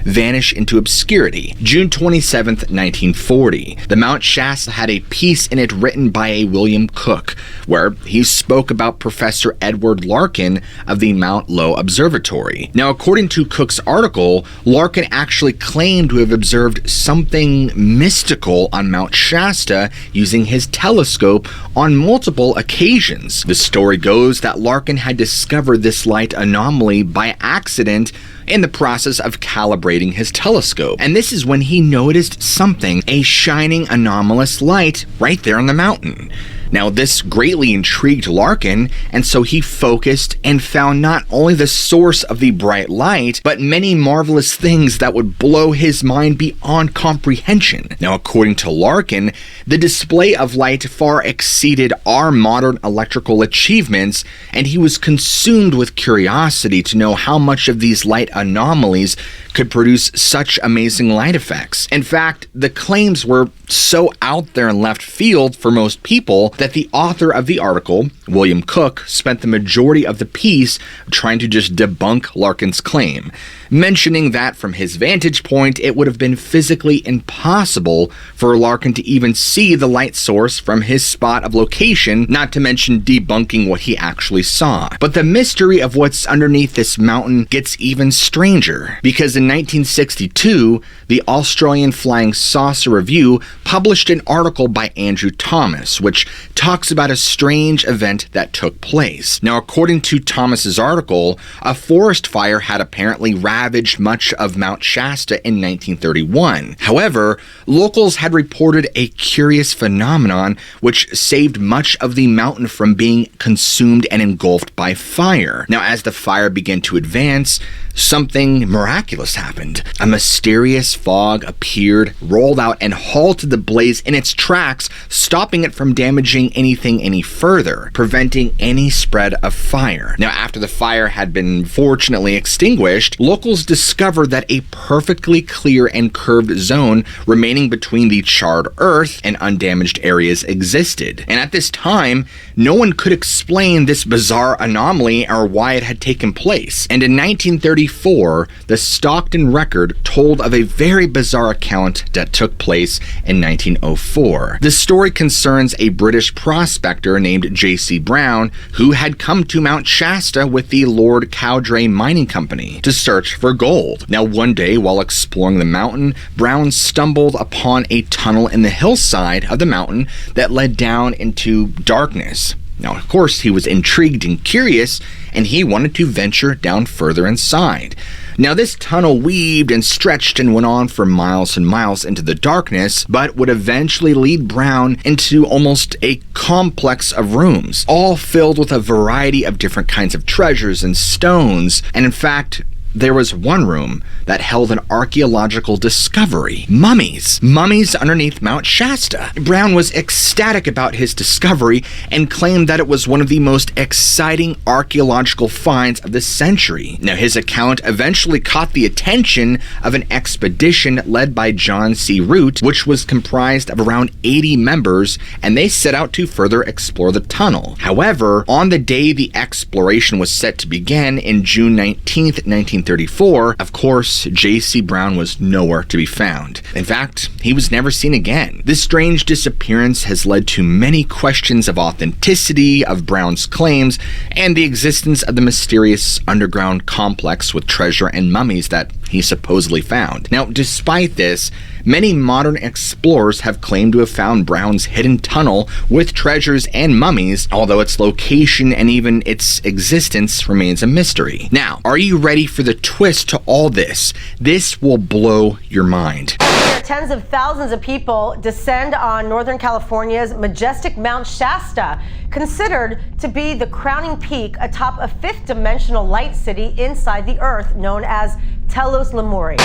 vanish into obscurity. June 27th, 1940. The Mount Shasta had a piece in it written by a William Cook, where he spoke about Professor Edward Larkin of the Mount Lowe Observatory. Now, according to Cook's article, Larkin actually claimed to have observed something mystical on Mount Shasta using his telescope on multiple occasions. The story goes that Larkin had discovered this light anomaly by accident in the process of calibrating his telescope. And this is when he noticed something, a shining anomalous light right there on the mountain. Now, this greatly intrigued Larkin, and so he focused and found not only the source of the bright light, but many marvelous things that would blow his mind beyond comprehension. Now, according to Larkin, the display of light far exceeded our modern electrical achievements, and he was consumed with curiosity to know how much of these light anomalies could produce such amazing light effects. In fact, the claims were so out there in left field for most people that the author of the article, William Cook, spent the majority of the piece trying to just debunk Larkin's claim, mentioning that from his vantage point, it would have been physically impossible for Larkin to even see the light source from his spot of location, not to mention debunking what he actually saw. But the mystery of what's underneath this mountain gets even stranger, because in 1962, the Australian Flying Saucer Review published an article by Andrew Thomas, which talks about a strange event that took place. Now, according to Thomas's article, a forest fire had apparently ravaged much of Mount Shasta in 1931. However, locals had reported a curious phenomenon which saved much of the mountain from being consumed and engulfed by fire. Now, as the fire began to advance, something miraculous happened. A mysterious fog appeared, rolled out, and halted the blaze in its tracks, stopping it from damaging anything any further, preventing any spread of fire. Now, after the fire had been fortunately extinguished, locals discovered that a perfectly clear and curved zone remaining between the charred earth and undamaged areas existed. And at this time, no one could explain this bizarre anomaly or why it had taken place. And in 1934, the Stockton Record told of a very bizarre account that took place in 1904. The story concerns a British prospector named J.C. Brown, who had come to Mount Shasta with the Lord Cowdray Mining Company to search for gold. Now, one day, while exploring the mountain, Brown stumbled upon a tunnel in the hillside of the mountain that led down into darkness. Now, of course, he was intrigued and curious, and he wanted to venture down further inside. Now, this tunnel weaved and stretched and went on for miles and miles into the darkness, but would eventually lead Brown into almost a complex of rooms, all filled with a variety of different kinds of treasures and stones. And in fact, there was one room that held an archaeological discovery: mummies. Mummies underneath Mount Shasta. Brown was ecstatic about his discovery and claimed that it was one of the most exciting archaeological finds of the century. Now, his account eventually caught the attention of an expedition led by John C. Root, which was comprised of around 80 members, and they set out to further explore the tunnel. However, on the day the exploration was set to begin in June 19th, 1934, of course, J.C. Brown was nowhere to be found. In fact, he was never seen again. This strange disappearance has led to many questions of authenticity of Brown's claims and the existence of the mysterious underground complex with treasure and mummies that he supposedly found. Now, despite this, many modern explorers have claimed to have found Brown's hidden tunnel with treasures and mummies, although its location and even its existence remains a mystery. Now, are you ready for the twist to all this? This will blow your mind. Tens of thousands of people descend on Northern California's majestic Mount Shasta, considered to be the crowning peak atop a fifth-dimensional light city inside the earth known as Telos Lemuria.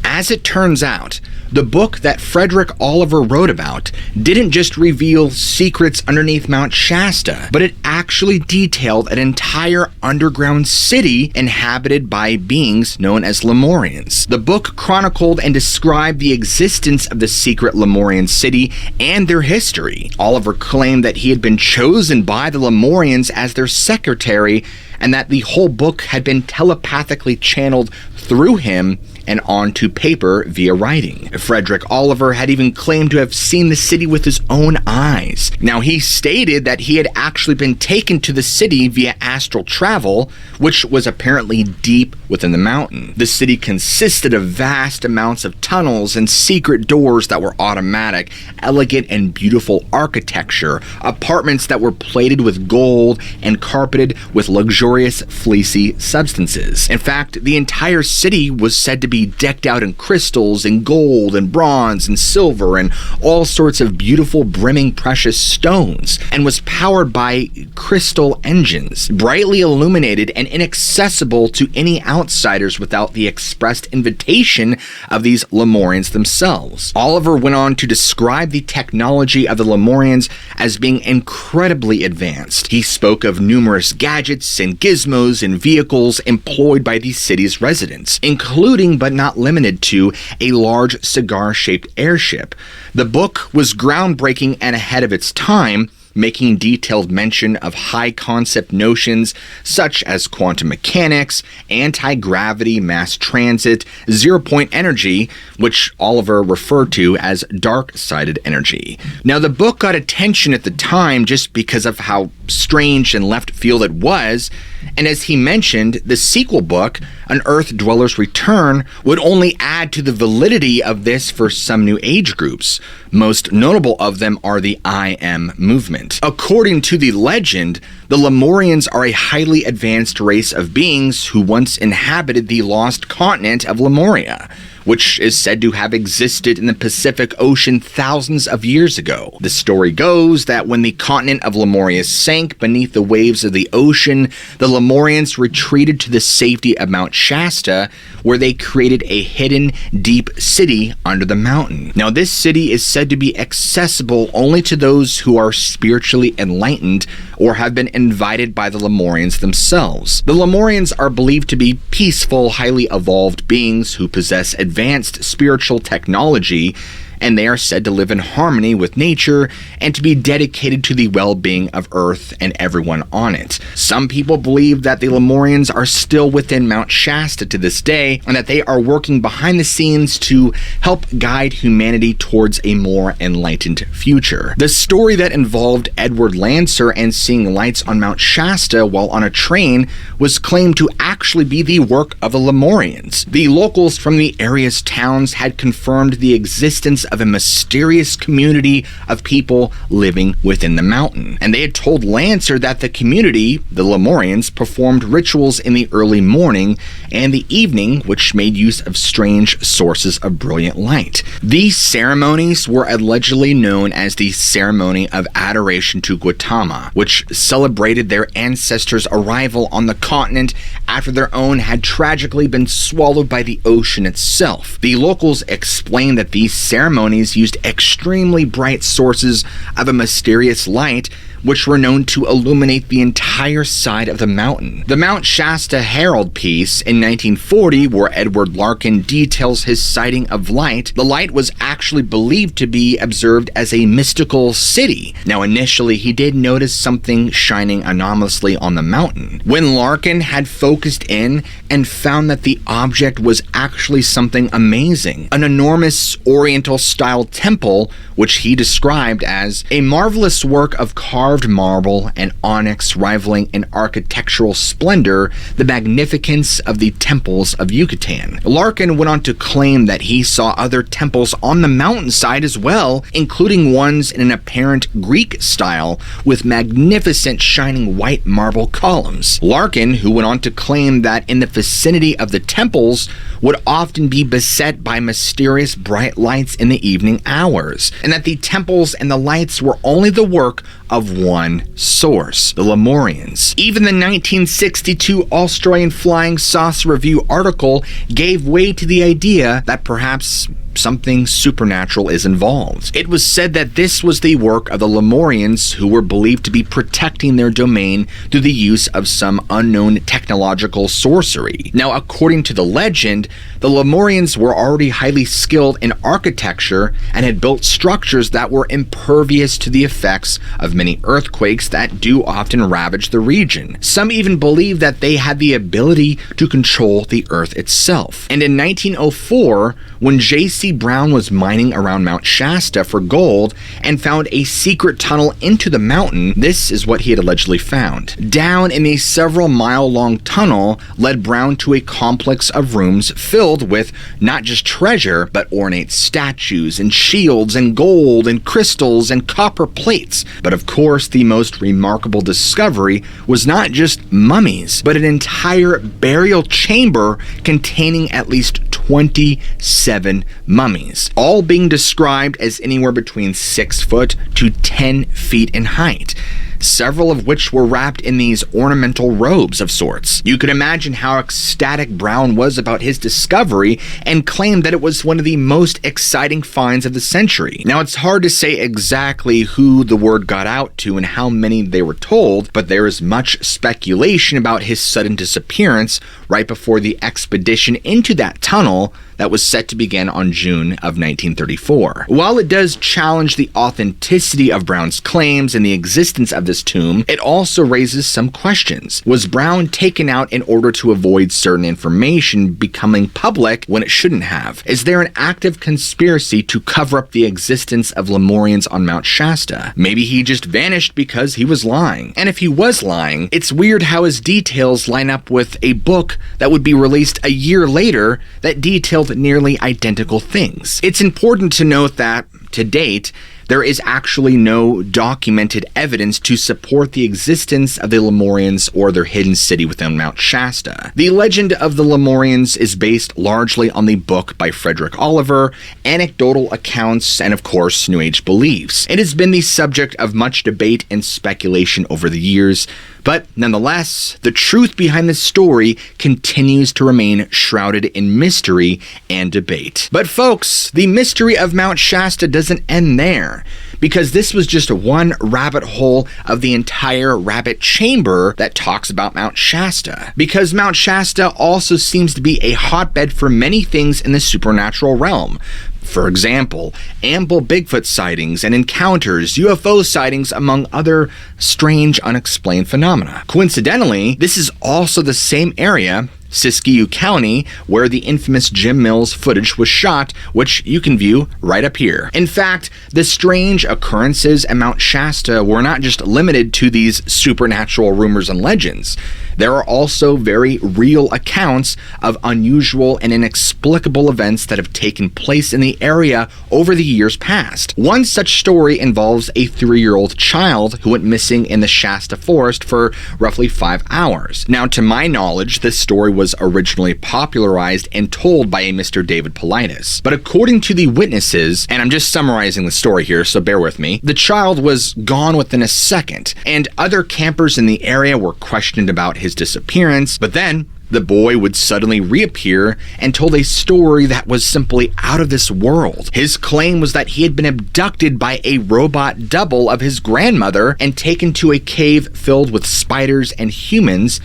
As it turns out, the book that Frederick Oliver wrote about didn't just reveal secrets underneath Mount Shasta, but it actually detailed an entire underground city inhabited by beings known as Lemurians. The book chronicled and described the existence of the secret Lemurian city and their history. Oliver claimed that he had been chosen by the Lemurians as their secretary, and that the whole book had been telepathically channeled through him and onto paper via writing. Frederick Oliver had even claimed to have seen the city with his own eyes. Now, he stated that he had actually been taken to the city via astral travel, which was apparently deep within the mountain. The city consisted of vast amounts of tunnels and secret doors that were automatic, elegant and beautiful architecture, apartments that were plated with gold and carpeted with luxurious fleecy substances. In fact, the entire city was said to be decked out in crystals and gold and bronze and silver and all sorts of beautiful brimming precious stones, and was powered by crystal engines, brightly illuminated and inaccessible to any outsiders without the expressed invitation of these Lemurians themselves. Oliver went on to describe the technology of the Lemurians as being incredibly advanced. He spoke of numerous gadgets and gizmos and vehicles employed by the city's residents, including but not limited to a large cigar-shaped airship. The book was groundbreaking and ahead of its time, making detailed mention of high-concept notions such as quantum mechanics, anti-gravity, mass transit, zero-point energy, which Oliver referred to as dark-sided energy. Now, the book got attention at the time just because of how strange and left field it was, and as he mentioned, the sequel book, An Earth Dweller's Return, would only add to the validity of this for some new age groups. Most notable of them are the I Am movement. According to the legend, the Lemurians are a highly advanced race of beings who once inhabited the lost continent of Lemuria, which is said to have existed in the Pacific Ocean thousands of years ago. The story goes that when the continent of Lemuria sank beneath the waves of the ocean, the Lemurians retreated to the safety of Mount Shasta, where they created a hidden, deep city under the mountain. Now, this city is said to be accessible only to those who are spiritually enlightened or have been invited by the Lemurians themselves. The Lemurians are believed to be peaceful, highly evolved beings who possess advanced spiritual technology, and they are said to live in harmony with nature and to be dedicated to the well-being of Earth and everyone on it. Some people believe that the Lemurians are still within Mount Shasta to this day, and that they are working behind the scenes to help guide humanity towards a more enlightened future. The story that involved Edward Lancer and seeing lights on Mount Shasta while on a train was claimed to actually be the work of the Lemurians. The locals from the area's towns had confirmed the existence of a mysterious community of people living within the mountain. And they had told Lancer that the community, the Lemurians, performed rituals in the early morning and the evening, which made use of strange sources of brilliant light. These ceremonies were allegedly known as the Ceremony of Adoration to Gautama, which celebrated their ancestors' arrival on the continent after their own had tragically been swallowed by the ocean itself. The locals explained that these ceremonies used extremely bright sources of a mysterious light which were known to illuminate the entire side of the mountain. The Mount Shasta Herald piece in 1940, where Edward Larkin details his sighting of light, the light was actually believed to be observed as a mystical city. Now, initially, he did notice something shining anomalously on the mountain. When Larkin had focused in and found that the object was actually something amazing, an enormous Oriental-style temple, which he described as a marvelous work of carved marble and onyx rivaling in architectural splendor the magnificence of the temples of Yucatan. Larkin went on to claim that he saw other temples on the mountainside as well, including ones in an apparent Greek style with magnificent shining white marble columns. Larkin, who went on to claim that in the vicinity of the temples would often be beset by mysterious bright lights in the evening hours, and that the temples and the lights were only the work of one source, the Lemurians. Even the 1962 Australian Flying Saucer Review article gave way to the idea that perhaps something supernatural is involved. It was said that this was the work of the Lemurians, who were believed to be protecting their domain through the use of some unknown technological sorcery. Now, according to the legend, the Lemurians were already highly skilled in architecture and had built structures that were impervious to the effects of many earthquakes that do often ravage the region. Some even believe that they had the ability to control the earth itself. And in 1904, when J.C. Brown was mining around Mount Shasta for gold and found a secret tunnel into the mountain, this is what he had allegedly found. Down in a several mile-long tunnel led Brown to a complex of rooms filled with not just treasure, but ornate statues and shields and gold and crystals and copper plates. But of course, the most remarkable discovery was not just mummies, but an entire burial chamber containing at least 27 mummies, all being described as anywhere between 6 foot to 10 feet in height, several of which were wrapped in these ornamental robes of sorts. You could imagine how ecstatic Brown was about his discovery and claimed that it was one of the most exciting finds of the century. Now, it's hard to say exactly who the word got out to and how many they were told, but there is much speculation about his sudden disappearance right before the expedition into that tunnel that was set to begin on June of 1934. While it does challenge the authenticity of Brown's claims and the existence of this tomb, it also raises some questions. Was Brown taken out in order to avoid certain information becoming public when it shouldn't have? Is there an active conspiracy to cover up the existence of Lemurians on Mount Shasta? Maybe he just vanished because he was lying. And if he was lying, it's weird how his details line up with a book that would be released a year later that detailed nearly identical things. It's important to note that, to date, there is actually no documented evidence to support the existence of the Lemurians or their hidden city within Mount Shasta. The legend of the Lemurians is based largely on the book by Frederick Oliver, anecdotal accounts, and of course, New Age beliefs. It has been the subject of much debate and speculation over the years, but nonetheless, the truth behind this story continues to remain shrouded in mystery and debate. But folks, the mystery of Mount Shasta doesn't end there, because this was just one rabbit hole of the entire rabbit chamber that talks about Mount Shasta. Because Mount Shasta also seems to be a hotbed for many things in the supernatural realm. For example, ample Bigfoot sightings and encounters, UFO sightings, among other strange, unexplained phenomena. Coincidentally, this is also the same area, Siskiyou County, where the infamous Jim Mills footage was shot, which you can view right up here. In fact, the strange occurrences at Mount Shasta were not just limited to these supernatural rumors and legends. There are also very real accounts of unusual and inexplicable events that have taken place in the area over the years past. One such story involves a 3-year-old child who went missing in the Shasta Forest for roughly 5 hours. Now, to my knowledge, this story was originally popularized and told by a Mr. David Paulides. But according to the witnesses, and I'm just summarizing the story here, so bear with me, the child was gone within a second, and other campers in the area were questioned about his disappearance, but then the boy would suddenly reappear and told a story that was simply out of this world. His claim was that he had been abducted by a robot double of his grandmother and taken to a cave filled with spiders and humans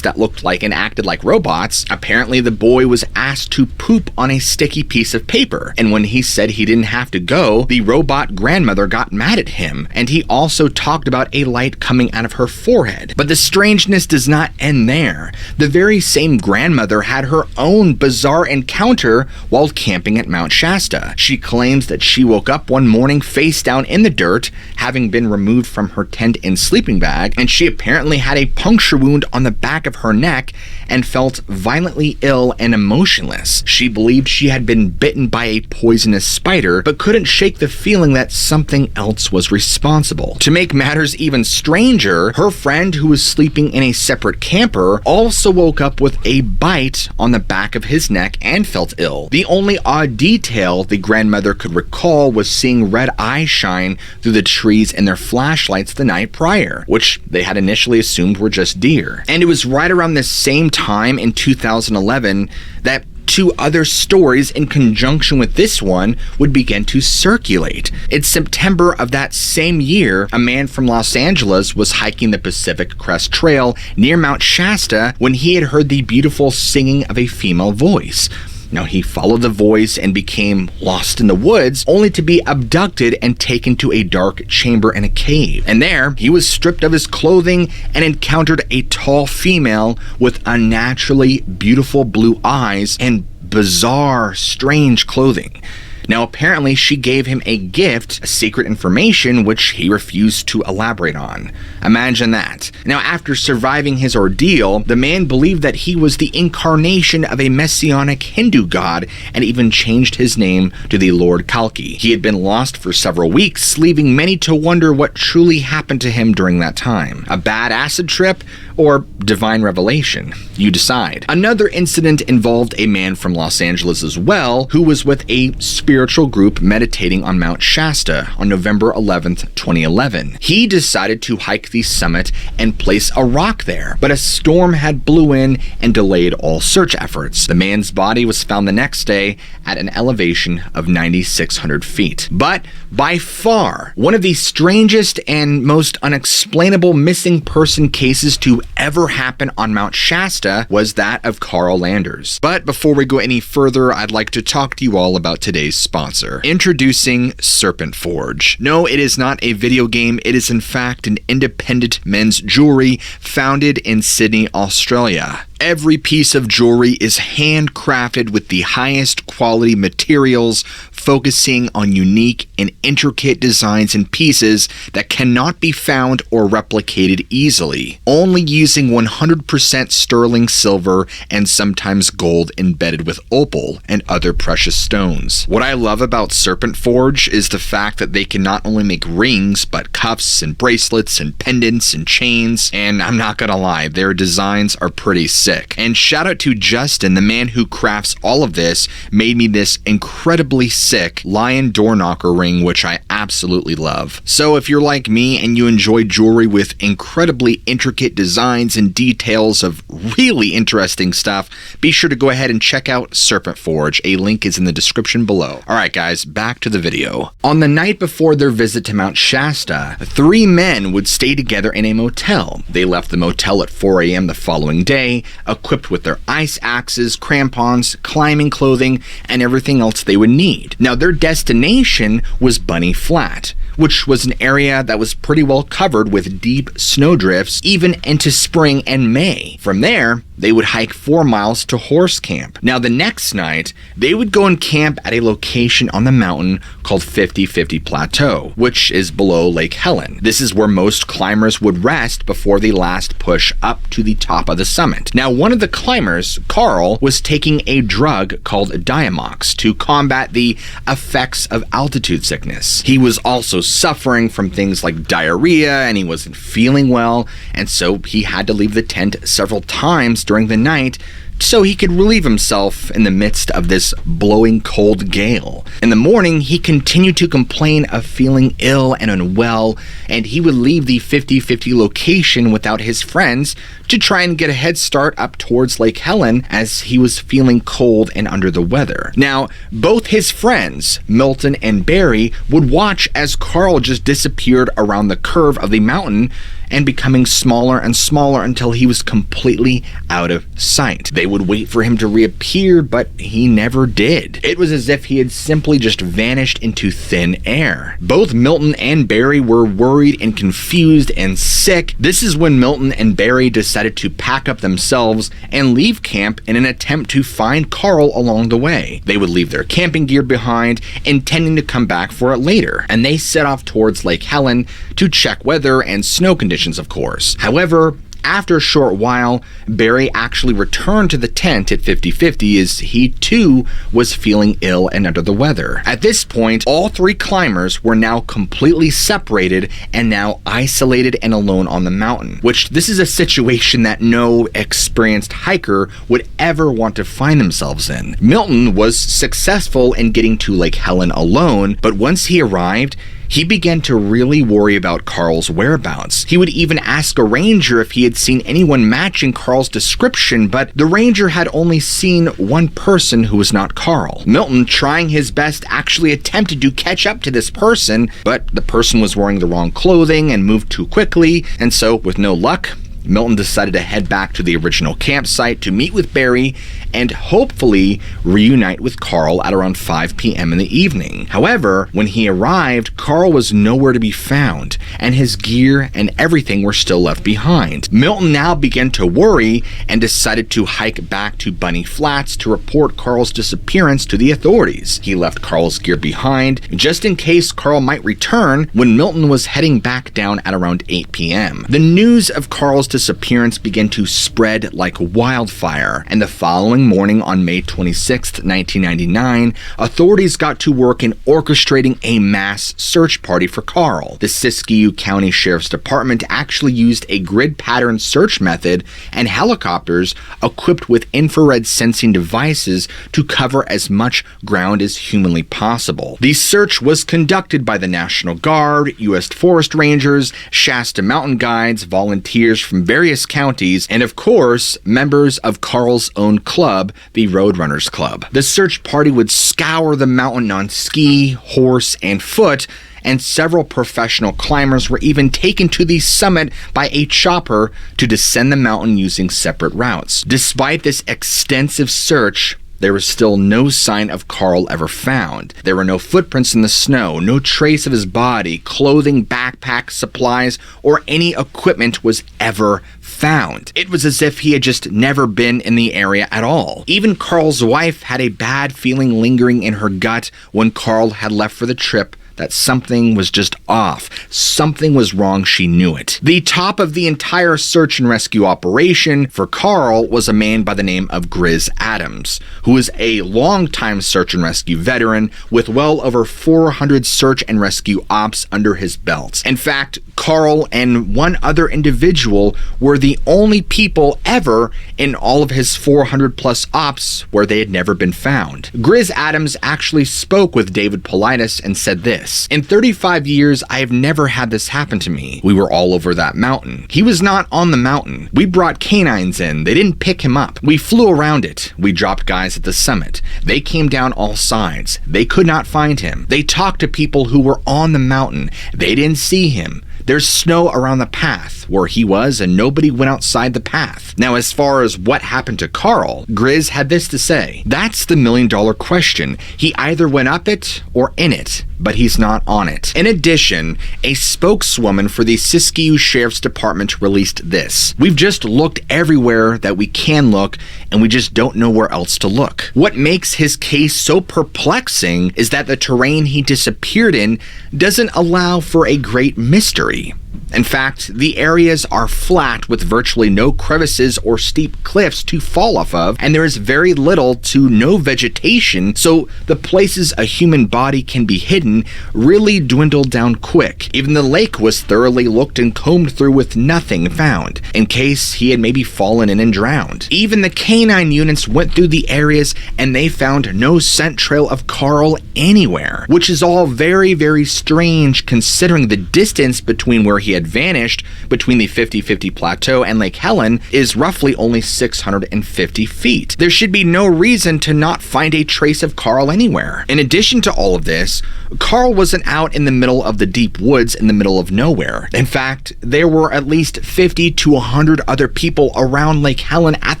that looked like and acted like robots. Apparently, the boy was asked to poop on a sticky piece of paper, and when he said he didn't have to go, the robot grandmother got mad at him, and he also talked about a light coming out of her forehead. But the strangeness does not end there. The very same grandmother had her own bizarre encounter while camping at Mount Shasta. She claims that she woke up one morning face down in the dirt, having been removed from her tent and sleeping bag, and she apparently had a puncture wound on the back of her neck and felt violently ill and emotionless. She believed she had been bitten by a poisonous spider, but couldn't shake the feeling that something else was responsible. To make matters even stranger, her friend, who was sleeping in a separate camper, also woke up with a bite on the back of his neck and felt ill. The only odd detail the grandmother could recall was seeing red eyes shine through the trees in their flashlights the night prior, which they had initially assumed were just deer. And it was right around this same time in 2011 that 2 other stories in conjunction with this one would begin to circulate. In September of that same year, a man from Los Angeles was hiking the Pacific Crest Trail near Mount Shasta when he had heard the beautiful singing of a female voice. Now, he followed the voice and became lost in the woods, only to be abducted and taken to a dark chamber in a cave. And there, he was stripped of his clothing and encountered a tall female with unnaturally beautiful blue eyes and bizarre, strange clothing. Now, apparently, she gave him a gift, a secret information, which he refused to elaborate on. Imagine that. Now, after surviving his ordeal, the man believed that he was the incarnation of a messianic Hindu god and even changed his name to the Lord Kalki. He had been lost for several weeks, leaving many to wonder what truly happened to him during that time. A bad acid trip or divine revelation? You decide. Another incident involved a man from Los Angeles as well, who was with a spiritual group meditating on Mount Shasta on November 11th, 2011. He decided to hike the summit and place a rock there, but a storm had blew in and delayed all search efforts. The man's body was found the next day at an elevation of 9,600 feet. But by far, one of the strangest and most unexplainable missing person cases to ever happen on Mount Shasta was that of Carl Landers. But before we go any further, I'd like to talk to you all about today's sponsor. Introducing Serpent Forge. No, it is not a video game. It is in fact an independent men's jewelry founded in Sydney, Australia. Every piece of jewelry is handcrafted with the highest quality materials, focusing on unique and intricate designs and pieces that cannot be found or replicated easily, only using 100% sterling silver and sometimes gold embedded with opal and other precious stones. What I love about Serpent Forge is the fact that they can not only make rings, but cuffs and bracelets and pendants and chains, and I'm not gonna lie, their designs are pretty sick. And shout out to Justin, the man who crafts all of this, made me this incredibly sick lion door knocker ring, which I absolutely love. So if you're like me and you enjoy jewelry with incredibly intricate designs and details of really interesting stuff, be sure to go ahead and check out Serpent Forge. A link is in the description below. Alright guys, back to the video. On the night before their visit to Mount Shasta, 3 men would stay together in a motel. They left the motel at 4 a.m. the following day, equipped with their ice axes, crampons, climbing clothing, and everything else they would need. Now, their destination was Bunny Flat, which was an area that was pretty well covered with deep snowdrifts even into spring and May. From there, they would hike 4 miles to Horse Camp. Now, the next night, they would go and camp at a location on the mountain called 50-50 Plateau, which is below Lake Helen. This is where most climbers would rest before the last push up to the top of the summit. Now, one of the climbers, Carl, was taking a drug called Diamox to combat the effects of altitude sickness. He was also suffering from things like diarrhea, and he wasn't feeling well, and so he had to leave the tent several times during the night so he could relieve himself in the midst of this blowing cold gale. In the morning, he continued to complain of feeling ill and unwell, and he would leave the 50-50 location without his friends to try and get a head start up towards Lake Helen as he was feeling cold and under the weather. Now, both his friends, Milton and Barry, would watch as Carl just disappeared around the curve of the mountain and becoming smaller and smaller until he was completely out of sight. They would wait for him to reappear, but he never did. It was as if he had simply just vanished into thin air. Both Milton and Barry were worried and confused and sick. This is when Milton and Barry decided to pack up themselves and leave camp in an attempt to find Carl along the way. They would leave their camping gear behind, intending to come back for it later, and they set off towards Lake Helen to check weather and snow conditions, of course. However, after a short while, Barry actually returned to the tent at 50-50 as he too was feeling ill and under the weather. At this point, all 3 climbers were now completely separated and now isolated and alone on the mountain, which this is a situation that no experienced hiker would ever want to find themselves in. Milton was successful in getting to Lake Helen alone, but once he arrived, he began to really worry about Carl's whereabouts. He would even ask a ranger if he had seen anyone matching Carl's description, but the ranger had only seen one person who was not Carl. Milton, trying his best, actually attempted to catch up to this person, but the person was wearing the wrong clothing and moved too quickly, and so with no luck, Milton decided to head back to the original campsite to meet with Barry and hopefully reunite with Carl at around 5 p.m. in the evening. However, when he arrived, Carl was nowhere to be found, and his gear and everything were still left behind. Milton now began to worry and decided to hike back to Bunny Flats to report Carl's disappearance to the authorities. He left Carl's gear behind just in case Carl might return when Milton was heading back down at around 8 p.m. The news of Carl's disappearance began to spread like wildfire, and the following morning on May 26, 1999, authorities got to work in orchestrating a mass search party for Carl. The Siskiyou County Sheriff's Department actually used a grid pattern search method and helicopters equipped with infrared sensing devices to cover as much ground as humanly possible. The search was conducted by the National Guard, U.S. Forest Rangers, Shasta Mountain Guides, volunteers from various counties, and of course, members of Carl's own club, the Roadrunners Club. The search party would scour the mountain on ski, horse, and foot, and several professional climbers were even taken to the summit by a chopper to descend the mountain using separate routes. Despite this extensive search, there was still no sign of Carl ever found. There were no footprints in the snow, no trace of his body, clothing, backpack, supplies, or any equipment was ever found. It was as if he had just never been in the area at all. Even Carl's wife had a bad feeling lingering in her gut when Carl had left for the trip that something was just off. Something was wrong, she knew it. The top of the entire search and rescue operation for Carl was a man by the name of Grizz Adams, who was a longtime search and rescue veteran with well over 400 search and rescue ops under his belt. In fact, Carl and one other individual were the only people ever in all of his 400 plus ops where they had never been found. Grizz Adams actually spoke with David Paulides and said this: "In 35 years, I have never had this happen to me. We were all over that mountain. He was not on the mountain. We brought canines in. They didn't pick him up. We flew around it. We dropped guys at the summit. They came down all sides. They could not find him. They talked to people who were on the mountain. They didn't see him. There's snow around the path where he was, and nobody went outside the path." Now, as far as what happened to Carl, Grizz had this to say: "That's the $1 million question. He either went up it or in it. but he's not on it. In addition, a spokeswoman for the Siskiyou Sheriff's Department released this: "We've just looked everywhere that we can look, and we just don't know where else to look." What makes his case so perplexing is that the terrain he disappeared in doesn't allow for a great mystery. In fact, the areas are flat with virtually no crevices or steep cliffs to fall off of, and there is very little to no vegetation, so the places a human body can be hidden really dwindled down quick. Even the lake was thoroughly looked and combed through with nothing found, in case he had maybe fallen in and drowned. Even the canine units went through the areas and they found no scent trail of Carl anywhere, which is all very, very strange considering the distance between where he had vanished between the 50-50 Plateau and Lake Helen is roughly only 650 feet. There should be no reason to not find a trace of Carl anywhere. In addition to all of this, Carl wasn't out in the middle of the deep woods in the middle of nowhere. In fact, there were at least 50 to 100 other people around Lake Helen at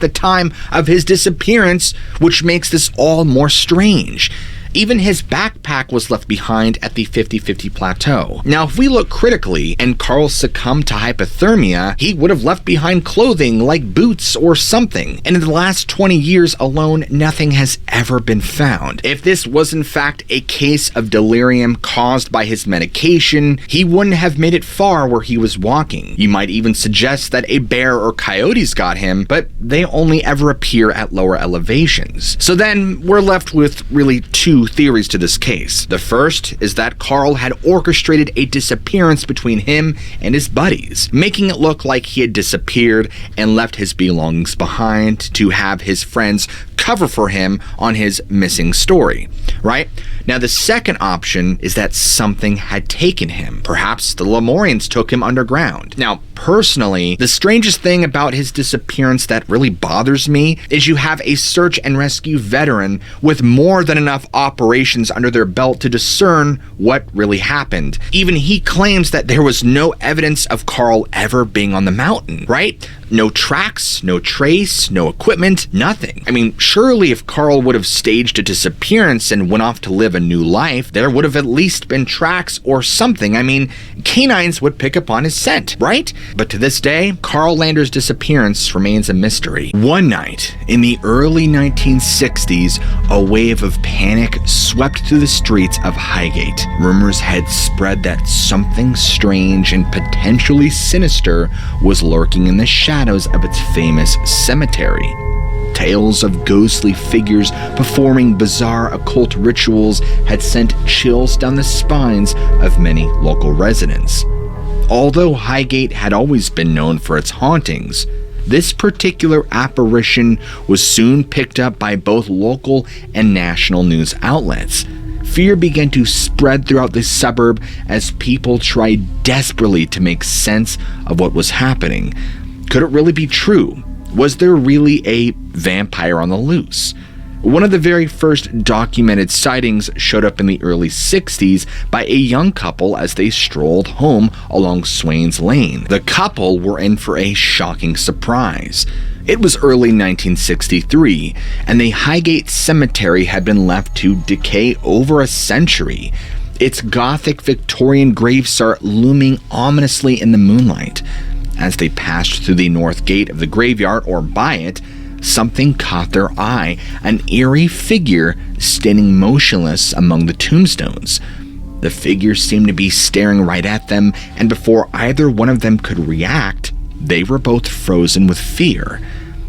the time of his disappearance, which makes this all more strange. Even his backpack was left behind at the 50-50 Plateau. Now, if we look critically and Carl succumbed to hypothermia, he would have left behind clothing like boots or something. And in the last 20 years alone, nothing has ever been found. If this was in fact a case of delirium caused by his medication, he wouldn't have made it far where he was walking. You might even suggest that a bear or coyotes got him, but they only ever appear at lower elevations. So then we're left with really two theories to this case. The first is that Carl had orchestrated a disappearance between him and his buddies, making it look like he had disappeared and left his belongings behind to have his friends cover for him on his missing story, right? Now, the second option is that something had taken him. Perhaps the Lemurians took him underground. Now, personally, the strangest thing about his disappearance that really bothers me is you have a search and rescue veteran with more than enough operations under their belt to discern what really happened. Even he claims that there was no evidence of Carl ever being on the mountain, right? No tracks, no trace, no equipment, nothing. I mean, surely if Carl would have staged a disappearance and went off to live a new life, there would have at least been tracks or something. I mean, canines would pick up on his scent, right? But to this day, Carl Lander's disappearance remains a mystery. One night in the early 1960s, a wave of panic swept through the streets of Highgate. Rumors had spread that something strange and potentially sinister was lurking in the shadows of its famous cemetery. Tales of ghostly figures performing bizarre occult rituals had sent chills down the spines of many local residents. Although Highgate had always been known for its hauntings, this particular apparition was soon picked up by both local and national news outlets. Fear began to spread throughout the suburb as people tried desperately to make sense of what was happening. Could it really be true? Was there really a vampire on the loose? One of the very first documented sightings showed up in the early 60s by a young couple as they strolled home along Swains Lane. The couple were in for a shocking surprise. It was early 1963, and the Highgate Cemetery had been left to decay over a century. Its Gothic Victorian gravesite looming ominously in the moonlight. As they passed through the north gate of the graveyard, or by it, something caught their eye, an eerie figure standing motionless among the tombstones. The figure seemed to be staring right at them, and before either one of them could react, they were both frozen with fear,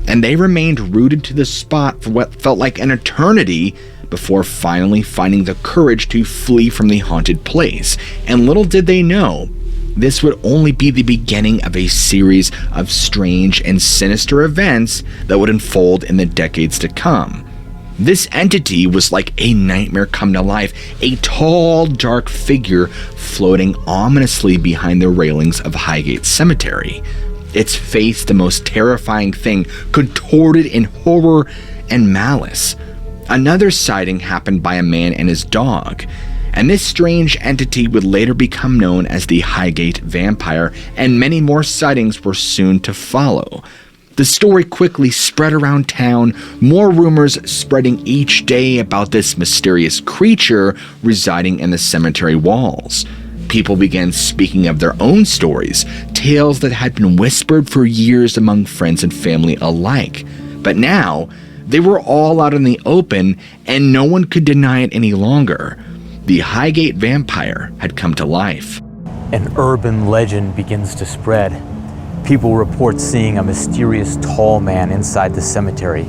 and they remained rooted to the spot for what felt like an eternity before finally finding the courage to flee from the haunted place. And little did they know, this would only be the beginning of a series of strange and sinister events that would unfold in the decades to come. This entity was like a nightmare come to life, a tall, dark figure floating ominously behind the railings of Highgate Cemetery. Its face the most terrifying thing, contorted in horror and malice. Another sighting happened by a man and his dog, and this strange entity would later become known as the Highgate Vampire, and many more sightings were soon to follow. The story quickly spread around town, more rumors spreading each day about this mysterious creature residing in the cemetery walls. People began speaking of their own stories, tales that had been whispered for years among friends and family alike. But now, they were all out in the open, and no one could deny it any longer. The Highgate vampire had come to life. An urban legend begins to spread. People report seeing a mysterious tall man inside the cemetery.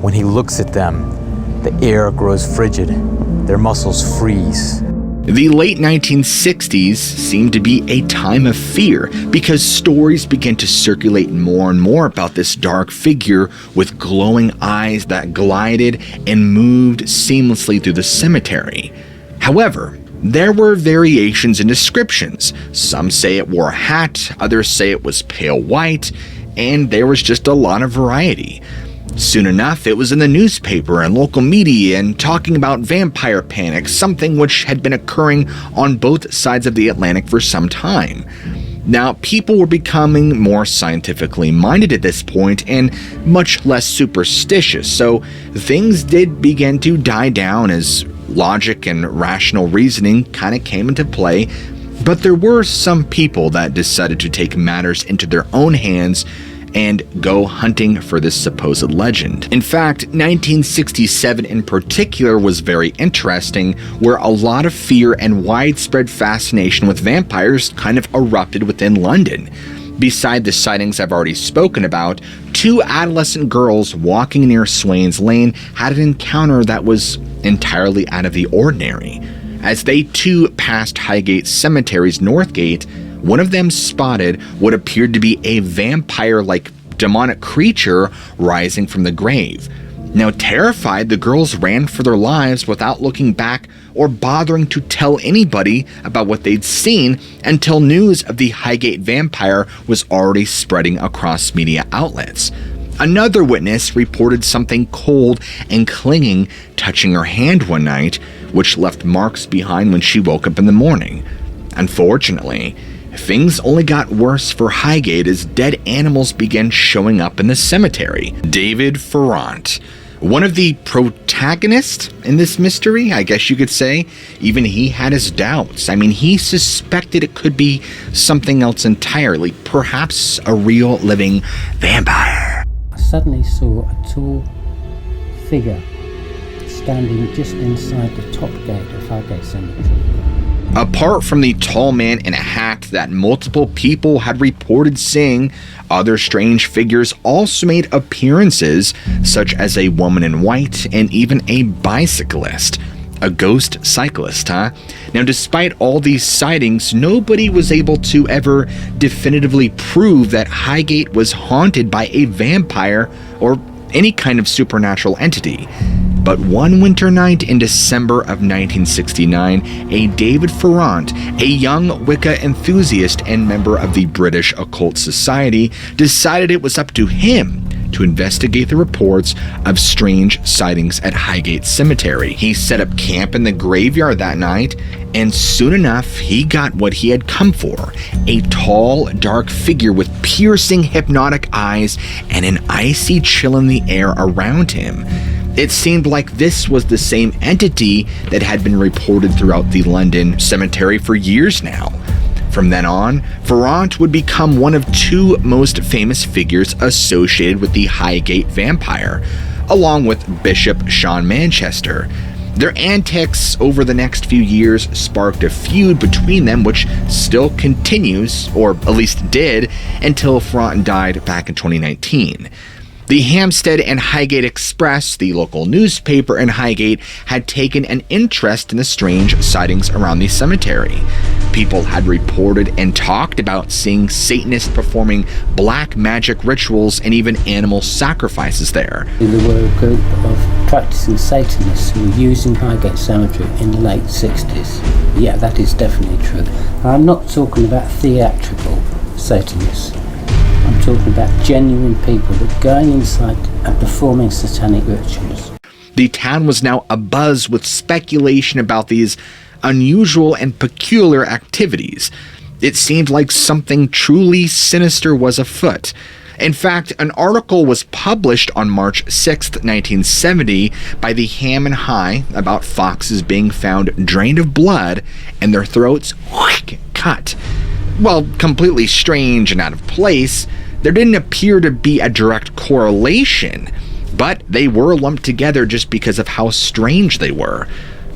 When he looks at them, the air grows frigid, their muscles freeze. The late 1960s seemed to be a time of fear because stories began to circulate more and more about this dark figure with glowing eyes that glided and moved seamlessly through the cemetery. However, there were variations in descriptions. Some say it wore a hat, others say it was pale white, and there was just a lot of variety. Soon enough, it was in the newspaper and local media and talking about vampire panic, something which had been occurring on both sides of the Atlantic for some time. Now, people were becoming more scientifically minded at this point and much less superstitious, so things did begin to die down as logic and rational reasoning kind of came into play. But there were some people that decided to take matters into their own hands and go hunting for this supposed legend. In fact, 1967 in particular was very interesting, where a lot of fear and widespread fascination with vampires kind of erupted within London. Beside the sightings I've already spoken about, 2 adolescent girls walking near Swains Lane had an encounter that was entirely out of the ordinary. As they too passed Highgate Cemetery's North Gate, one of them spotted what appeared to be a vampire-like demonic creature rising from the grave. Now, terrified, the girls ran for their lives without looking back or bothering to tell anybody about what they'd seen until news of the Highgate vampire was already spreading across media outlets. Another witness reported something cold and clinging touching her hand one night, which left marks behind when she woke up in the morning. Unfortunately, things only got worse for Highgate as dead animals began showing up in the cemetery. David Ferrant, one of the protagonists in this mystery, I guess you could say, even he had his doubts. I mean, he suspected it could be something else entirely, perhaps a real living vampire. I suddenly saw a tall figure standing just inside the top gate of Highgate Cemetery. Apart from the tall man in a hat that multiple people had reported seeing, other strange figures also made appearances, such as a woman in white and even a bicyclist. A ghost cyclist, huh? Now, despite all these sightings, nobody was able to ever definitively prove that Highgate was haunted by a vampire or any kind of supernatural entity. But one winter night in December of 1969, a David Ferrant, a young Wicca enthusiast and member of the British Occult Society, decided it was up to him to investigate the reports of strange sightings at Highgate Cemetery. He set up camp in the graveyard that night, and soon enough, he got what he had come for: a tall, dark figure with piercing, hypnotic eyes and an icy chill in the air around him. It seemed like this was the same entity that had been reported throughout the London cemetery for years now. From then on, Ferrant would become one of 2 most famous figures associated with the Highgate vampire, along with Bishop Sean Manchester. Their antics over the next few years sparked a feud between them, which still continues, or at least did, until Ferrant died back in 2019. The Hampstead and Highgate Express, the local newspaper in Highgate, had taken an interest in the strange sightings around the cemetery. People had reported and talked about seeing Satanists performing black magic rituals and even animal sacrifices there. There were a group of practicing Satanists who were using Highgate Cemetery in the late 60s. Yeah, that is definitely true. I'm not talking about theatrical Satanists. I'm talking about genuine people that are going inside and performing satanic rituals. The town was now abuzz with speculation about these unusual and peculiar activities. It seemed like something truly sinister was afoot. In fact, an article was published on March 6, 1970 by the Ham and High about foxes being found drained of blood and their throats cut. While completely strange and out of place, there didn't appear to be a direct correlation, but they were lumped together just because of how strange they were.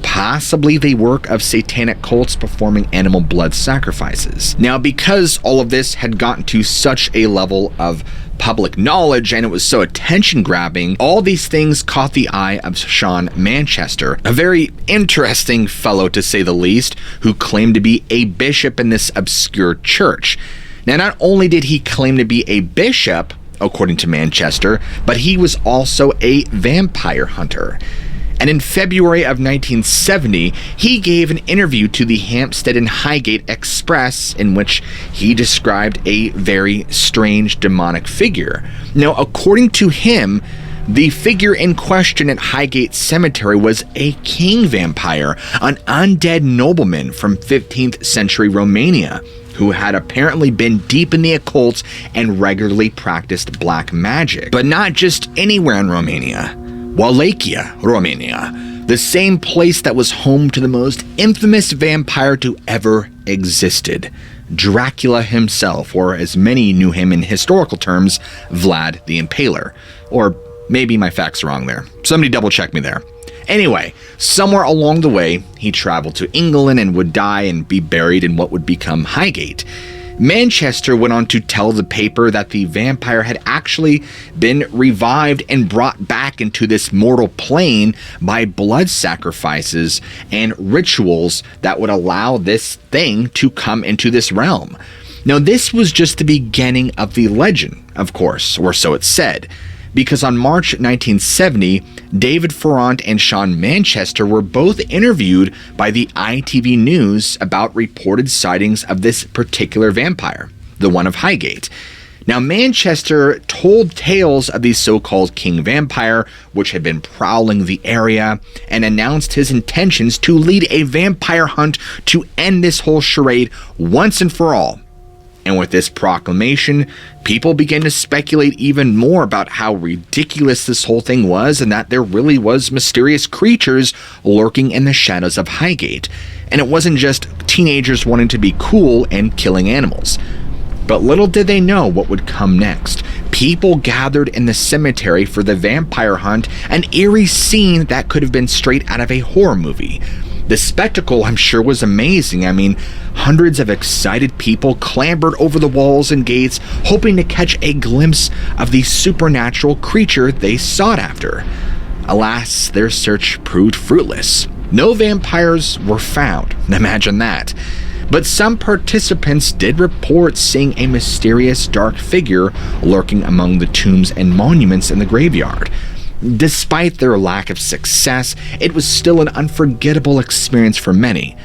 Possibly the work of satanic cults performing animal blood sacrifices. Now, because all of this had gotten to such a level of public knowledge and it was so attention-grabbing, all these things caught the eye of Sean Manchester, a very interesting fellow to say the least, who claimed to be a bishop in this obscure church. Now, not only did he claim to be a bishop, according to Manchester, but he was also a vampire hunter. And in February of 1970, he gave an interview to the Hampstead and Highgate Express in which he described a very strange demonic figure. Now, according to him, the figure in question at Highgate Cemetery was a king vampire, an undead nobleman from 15th century Romania, who had apparently been deep in the occult and regularly practiced black magic. But not just anywhere in Romania. Wallachia, Romania, the same place that was home to the most infamous vampire to ever existed, Dracula himself, or as many knew him in historical terms, Vlad the Impaler. Or maybe my facts are wrong there. Somebody double check me there. Anyway, somewhere along the way, he traveled to England and would die and be buried in what would become Highgate. Manchester went on to tell the paper that the vampire had actually been revived and brought back into this mortal plane by blood sacrifices and rituals that would allow this thing to come into this realm. Now, this was just the beginning of the legend, of course, or so it said, because on March 1970, David Ferrant and Sean Manchester were both interviewed by the ITV News about reported sightings of this particular vampire, the one of Highgate. Now, Manchester told tales of the so-called king vampire, which had been prowling the area, and announced his intentions to lead a vampire hunt to end this whole charade once and for all. And with this proclamation, people began to speculate even more about how ridiculous this whole thing was and that there really was mysterious creatures lurking in the shadows of Highgate. And it wasn't just teenagers wanting to be cool and killing animals. But little did they know what would come next. People gathered in the cemetery for the vampire hunt, an eerie scene that could have been straight out of a horror movie. The spectacle, I'm sure, was amazing. I mean, hundreds of excited people clambered over the walls and gates, hoping to catch a glimpse of the supernatural creature they sought after. Alas, their search proved fruitless. No vampires were found. Imagine that. But some participants did report seeing a mysterious dark figure lurking among the tombs and monuments in the graveyard. Despite their lack of success, it was still an unforgettable experience for many.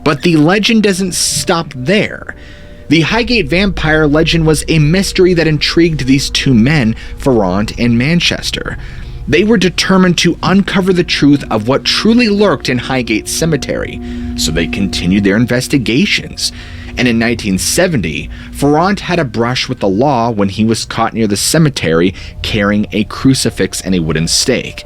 But the legend doesn't stop there. The Highgate vampire legend was a mystery that intrigued these two men, Ferrant and Manchester. They were determined to uncover the truth of what truly lurked in Highgate Cemetery, so they continued their investigations. And in 1970, Ferrant had a brush with the law when he was caught near the cemetery carrying a crucifix and a wooden stake.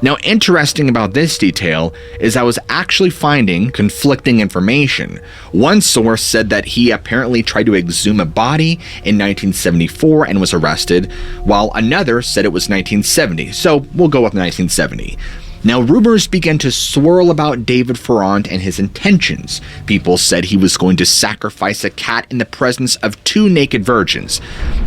Now, interesting about this detail is I was actually finding conflicting information. One source said that he apparently tried to exhume a body in 1974 and was arrested, while another said it was 1970, so we'll go with 1970. Now, rumors began to swirl about David Ferrant and his intentions. People said he was going to sacrifice a cat in the presence of two naked virgins.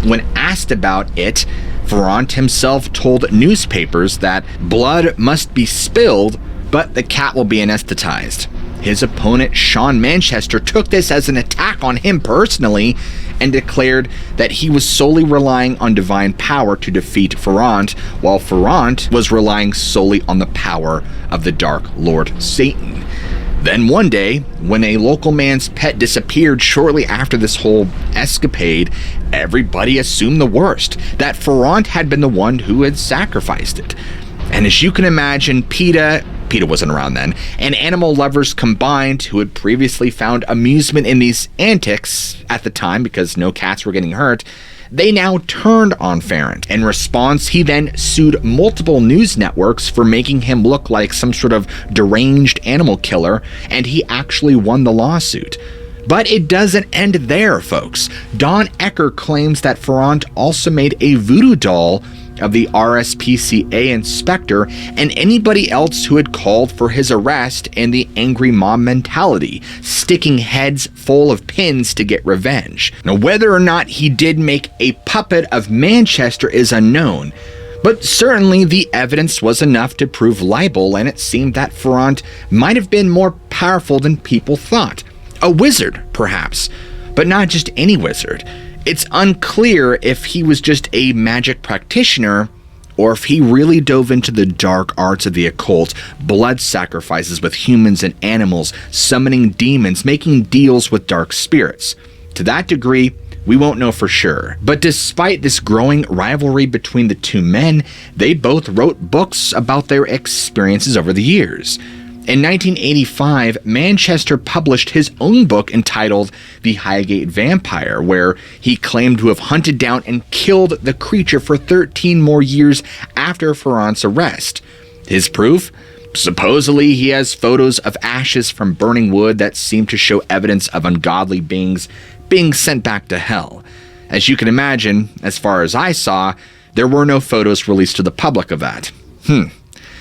When asked about it, Ferrant himself told newspapers that blood must be spilled, but the cat will be anesthetized. His opponent, Sean Manchester, took this as an attack on him personally and declared that he was solely relying on divine power to defeat Ferrant, while Ferrant was relying solely on the power of the Dark Lord Satan. Then one day, when a local man's pet disappeared shortly after this whole escapade, everybody assumed the worst, that Ferrant had been the one who had sacrificed it. And as you can imagine, PETA wasn't around then, and animal lovers combined who had previously found amusement in these antics at the time because no cats were getting hurt, they now turned on Farrant. In response, he then sued multiple news networks for making him look like some sort of deranged animal killer, and he actually won the lawsuit. But it doesn't end there, folks. Don Ecker claims that Farrant also made a voodoo doll of the RSPCA inspector and anybody else who had called for his arrest and the angry mob mentality, sticking heads full of pins to get revenge. Now, whether or not he did make a puppet of Manchester is unknown, but certainly the evidence was enough to prove libel, and it seemed that Farrant might have been more powerful than people thought. A wizard, perhaps, but not just any wizard. It's unclear if he was just a magic practitioner or if he really dove into the dark arts of the occult, blood sacrifices with humans and animals, summoning demons, making deals with dark spirits. To that degree, we won't know for sure. But despite this growing rivalry between the two men, they both wrote books about their experiences over the years. In 1985, Manchester published his own book entitled The Highgate Vampire, where he claimed to have hunted down and killed the creature for 13 more years after Farrant's arrest. His proof? Supposedly, he has photos of ashes from burning wood that seem to show evidence of ungodly beings being sent back to hell. As you can imagine, as far as I saw, there were no photos released to the public of that.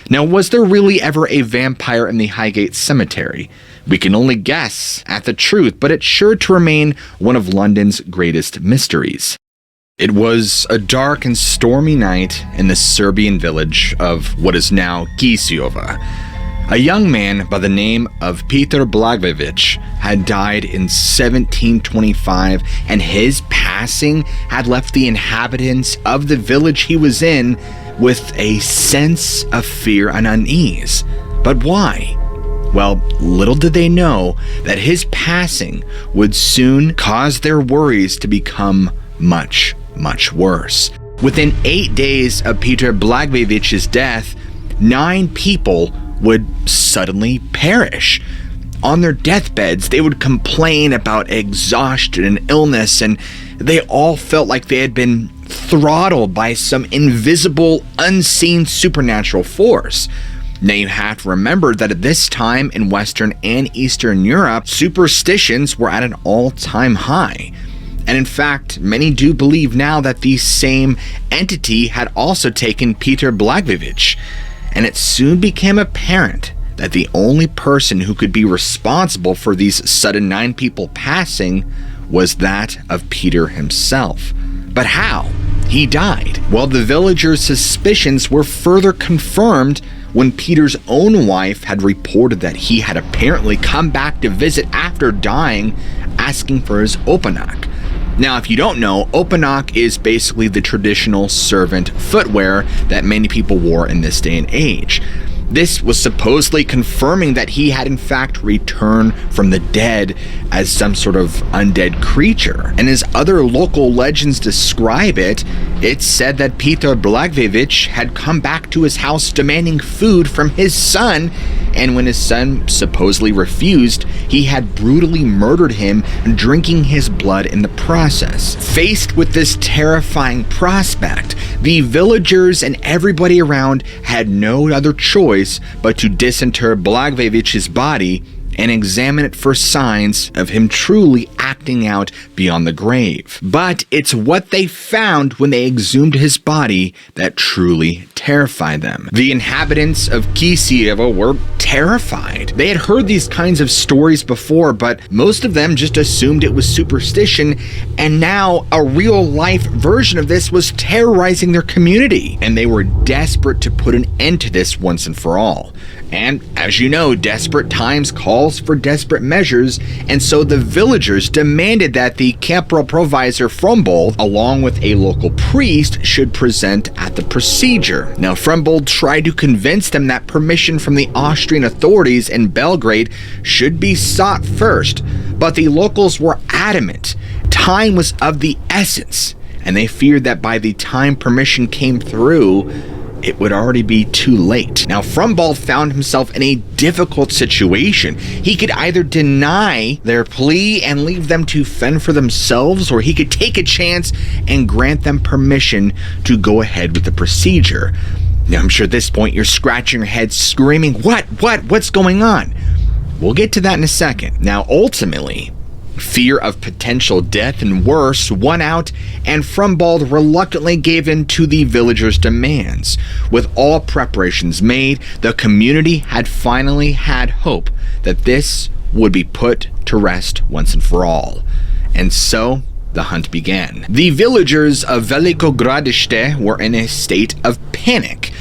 Now, was there really ever a vampire in the Highgate Cemetery? We can only guess at the truth, but it's sure to remain one of London's greatest mysteries. It was a dark and stormy night in the Serbian village of what is now Kisiova. A young man by the name of Peter Blagojevich had died in 1725, and his passing had left the inhabitants of the village he was in with a sense of fear and unease. But why? Well, little did they know that his passing would soon cause their worries to become much, much worse. Within 8 days of Peter Blagojevich's death, 9 people would suddenly perish. On their deathbeds, they would complain about exhaustion and illness, and they all felt like they had been throttled by some invisible, unseen supernatural force. Now you have to remember that at this time in Western and Eastern Europe, superstitions were at an all-time high. And in fact, many do believe now that the same entity had also taken Peter Blagojevich. And it soon became apparent that the only person who could be responsible for these sudden 9 people passing was that of Peter himself. But how? He died. Well, the villagers' suspicions were further confirmed when Peter's own wife had reported that he had apparently come back to visit after dying, asking for his openak. Now, if you don't know, openak is basically the traditional servant footwear that many people wore in this day and age. This was supposedly confirming that he had in fact returned from the dead as some sort of undead creature. And as other local legends describe it, it's said that Peter Blagojevich had come back to his house demanding food from his son, and when his son supposedly refused, he had brutally murdered him, drinking his blood in the process. Faced with this terrifying prospect, the villagers and everybody around had no other choice but to disinter Blagojevich's body and examine it for signs of him truly acting out beyond the grave. But it's what they found when they exhumed his body that truly terrified them. The inhabitants of Kisieva were terrified. They had heard these kinds of stories before, but most of them just assumed it was superstition, and now a real-life version of this was terrorizing their community, and they were desperate to put an end to this once and for all. And as you know, desperate times calls for desperate measures, and so the villagers demanded that the Capital Provisor Frumbold, along with a local priest, should present at the procedure. Now, Frumbold tried to convince them that permission from the Austrian authorities in Belgrade should be sought first, but the locals were adamant. Time was of the essence, and they feared that by the time permission came through, it would already be too late. Now, Frumbald found himself in a difficult situation. He could either deny their plea and leave them to fend for themselves, or he could take a chance and grant them permission to go ahead with the procedure. Now, I'm sure at this point you're scratching your head screaming, what's going on? We'll get to that in a second. Now, ultimately, fear of potential death and worse won out, and Frumbald reluctantly gave in to the villagers' demands. With all preparations made, the community had finally had hope that this would be put to rest once and for all. And so, the hunt began. The villagers of Velikogradište were in a state of panic.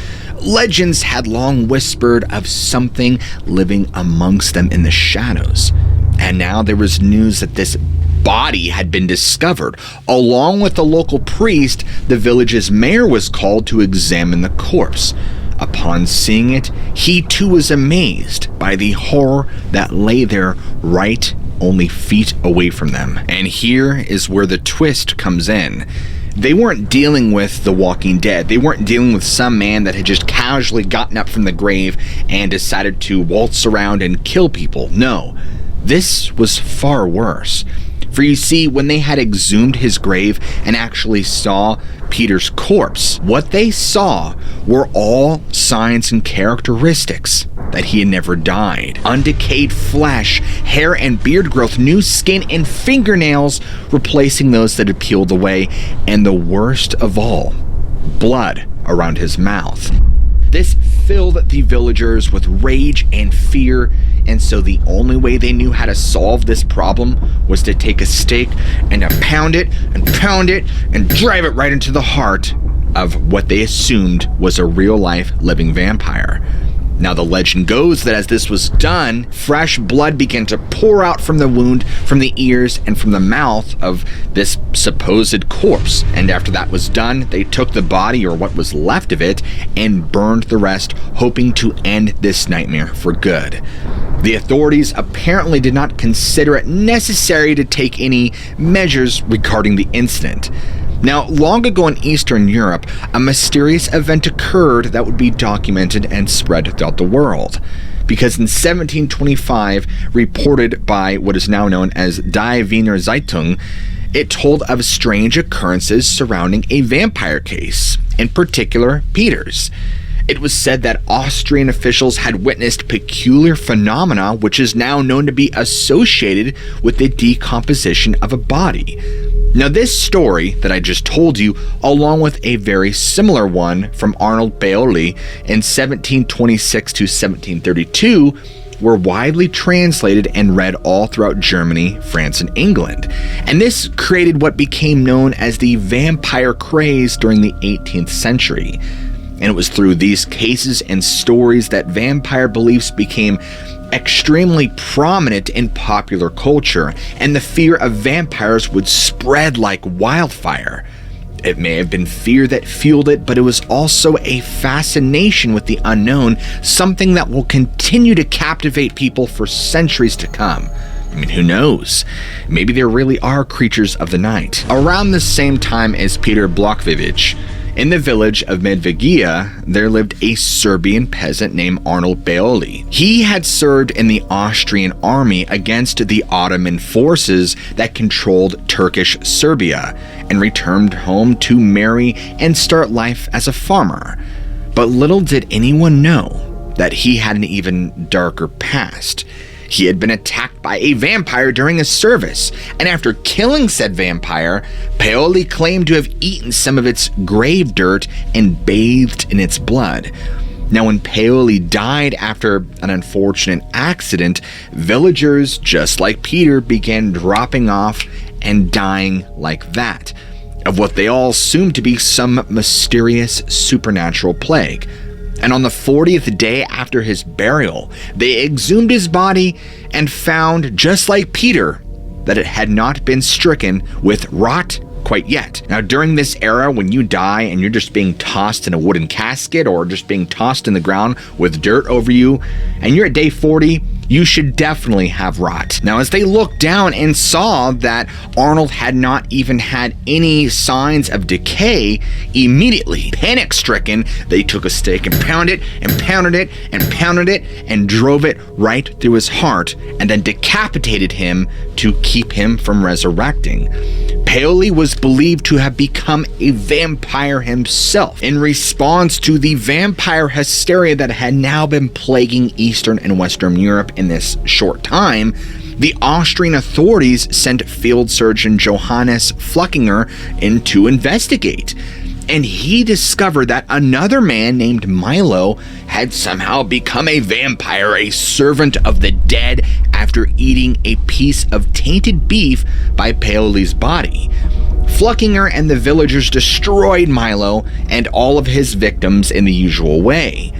Legends had long whispered of something living amongst them in the shadows. And now there was news that this body had been discovered. Along with the local priest, the village's mayor was called to examine the corpse. Upon seeing it, he too was amazed by the horror that lay there right only feet away from them. And here is where the twist comes in. They weren't dealing with the Walking Dead. They weren't dealing with some man that had just casually gotten up from the grave and decided to waltz around and kill people. No, this was far worse. For you see, when they had exhumed his grave and actually saw Peter's corpse, what they saw were all signs and characteristics that he had never died. Undecayed flesh, hair and beard growth, new skin and fingernails replacing those that had peeled away, and the worst of all, blood around his mouth. This filled the villagers with rage and fear, and so the only way they knew how to solve this problem was to take a stake and to pound it and drive it right into the heart of what they assumed was a real-life living vampire. Now, the legend goes that as this was done, fresh blood began to pour out from the wound, from the ears, and from the mouth of this supposed corpse. And after that was done, they took the body, or what was left of it, and burned the rest, hoping to end this nightmare for good. The authorities apparently did not consider it necessary to take any measures regarding the incident. Now, long ago in Eastern Europe, a mysterious event occurred that would be documented and spread throughout the world. Because in 1725, reported by what is now known as Die Wiener Zeitung, it told of strange occurrences surrounding a vampire case, in particular Peter's. It was said that Austrian officials had witnessed peculiar phenomena which is now known to be associated with the decomposition of a body. Now, this story that I just told you, along with a very similar one from Arnold Paoli in 1726 to 1732, were widely translated and read all throughout Germany, France, and England. And this created what became known as the vampire craze during the 18th century. And it was through these cases and stories that vampire beliefs became extremely prominent in popular culture, and the fear of vampires would spread like wildfire. It may have been fear that fueled it, but it was also a fascination with the unknown, something that will continue to captivate people for centuries to come. I mean, who knows? Maybe there really are creatures of the night. Around the same time as Peter Blachowicz, in the village of Medvegia, there lived a Serbian peasant named Arnold Paoli. He had served in the Austrian army against the Ottoman forces that controlled Turkish Serbia, and returned home to marry and start life as a farmer. But little did anyone know that he had an even darker past. He had been attacked by a vampire during a service, and after killing said vampire, Paoli claimed to have eaten some of its grave dirt and bathed in its blood. Now, when Paoli died after an unfortunate accident, villagers, just like Peter, began dropping off and dying like that, of what they all assumed to be some mysterious supernatural plague. And on the 40th day after his burial, they exhumed his body and found, just like Peter, that it had not been stricken with rot quite yet. Now, during this era, when you die and you're just being tossed in a wooden casket or just being tossed in the ground with dirt over you, and you're at day 40, you should definitely have rot. Now, as they looked down and saw that Arnold had not even had any signs of decay, immediately, panic-stricken, they took a stake and pounded it and pounded it and pounded it and drove it right through his heart and then decapitated him to keep him from resurrecting. Paoli was believed to have become a vampire himself in response to the vampire hysteria that had now been plaguing Eastern and Western Europe in this short time. The Austrian authorities sent field surgeon Johannes Fluckinger in to investigate, and he discovered that another man named Milo had somehow become a vampire, a servant of the dead, after eating a piece of tainted beef by Paoli's body. Fluckinger and the villagers destroyed Milo and all of his victims in the usual way.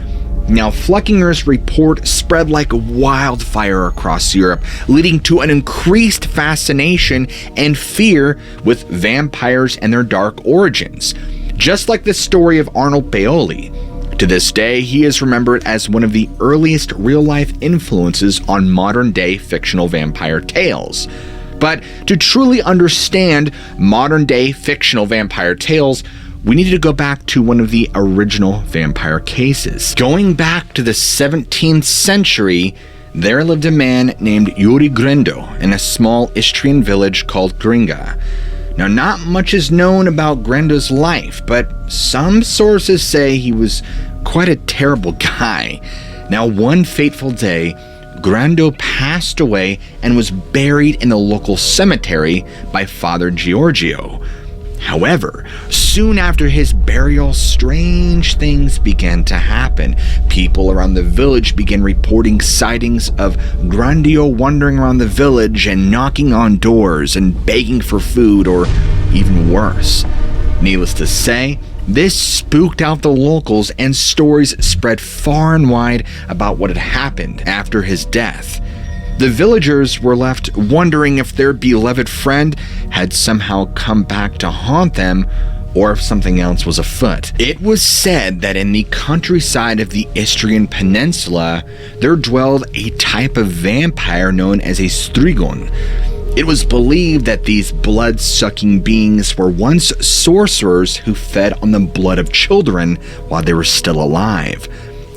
Now, Fluckinger's report spread like wildfire across Europe, leading to an increased fascination and fear with vampires and their dark origins. Just like the story of Arnold Paoli. To this day, he is remembered as one of the earliest real-life influences on modern-day fictional vampire tales. But to truly understand modern-day fictional vampire tales, we need to go back to one of the original vampire cases. Going back to the 17th century, there lived a man named Yuri Grendo in a small Istrian village called Gringa. Now, not much is known about Grendo's life, but some sources say he was quite a terrible guy. Now, one fateful day, Grendo passed away and was buried in the local cemetery by Father Giorgio. However, soon after his burial, strange things began to happen. People around the village began reporting sightings of Grandio wandering around the village and knocking on doors and begging for food, or even worse. Needless to say, this spooked out the locals, and stories spread far and wide about what had happened after his death. The villagers were left wondering if their beloved friend had somehow come back to haunt them, or if something else was afoot. It was said that in the countryside of the Istrian Peninsula, there dwelled a type of vampire known as a strigon. It was believed that these blood-sucking beings were once sorcerers who fed on the blood of children while they were still alive.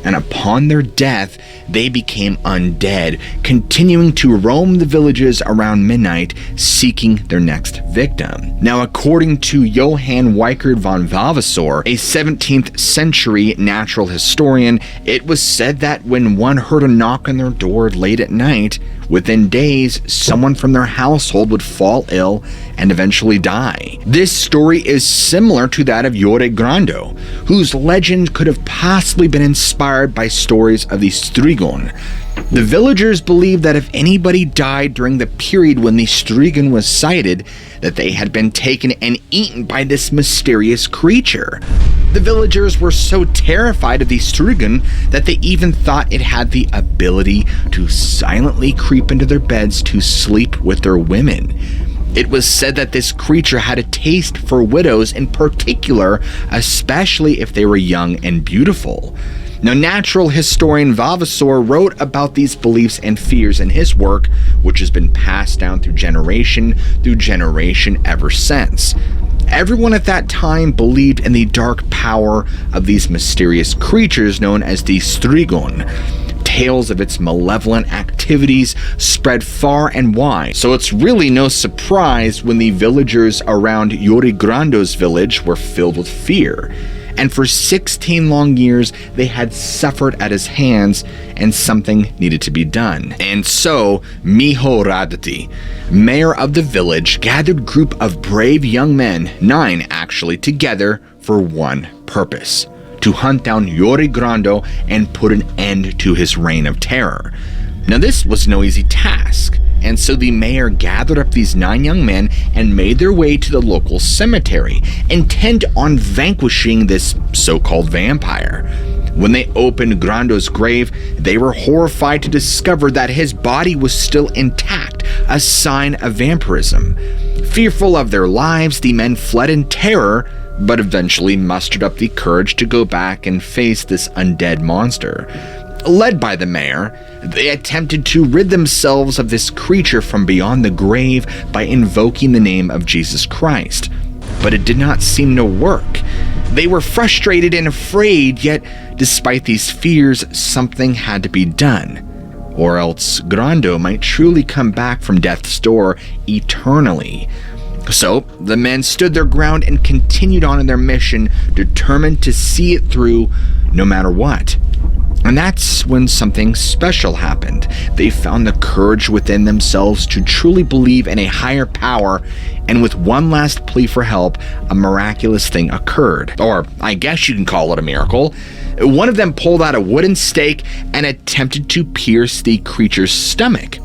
And upon their death, they became undead, continuing to roam the villages around midnight, seeking their next victim. Now, according to Johann Weikert von Vavasor, a 17th century natural historian, it was said that when one heard a knock on their door late at night, within days, someone from their household would fall ill and eventually die. This story is similar to that of Yuri Grando, whose legend could have possibly been inspired by stories of the Strigon. The villagers believed that if anybody died during the period when the Strigon was sighted, that they had been taken and eaten by this mysterious creature. The villagers were so terrified of the Strigon that they even thought it had the ability to silently creep into their beds to sleep with their women. It was said that this creature had a taste for widows in particular, especially if they were young and beautiful. Now, natural historian Vavasor wrote about these beliefs and fears in his work, which has been passed down through generation ever since. Everyone at that time believed in the dark power of these mysterious creatures known as the Strigon. Tales of its malevolent activities spread far and wide, so it's really no surprise when the villagers around Yuri Grando's village were filled with fear. And for 16 long years, they had suffered at his hands, and something needed to be done. And so, Miho Radati, mayor of the village, gathered a group of brave young men, 9 actually, together for one purpose: to hunt down Yuri Grando and put an end to his reign of terror. Now, this was no easy task, and so the mayor gathered up these 9 young men and made their way to the local cemetery, intent on vanquishing this so-called vampire. When they opened Grando's grave, they were horrified to discover that his body was still intact, a sign of vampirism. Fearful of their lives, the men fled in terror, but eventually mustered up the courage to go back and face this undead monster. Led by the mayor, they attempted to rid themselves of this creature from beyond the grave by invoking the name of Jesus Christ. But it did not seem to work. They were frustrated and afraid, yet despite these fears, something had to be done. Or else Grando might truly come back from death's door eternally. So the men stood their ground and continued on in their mission, determined to see it through no matter what. And that's when something special happened. They found the courage within themselves to truly believe in a higher power, and with one last plea for help, a miraculous thing occurred. Or I guess you can call it a miracle. One of them pulled out a wooden stake and attempted to pierce the creature's stomach.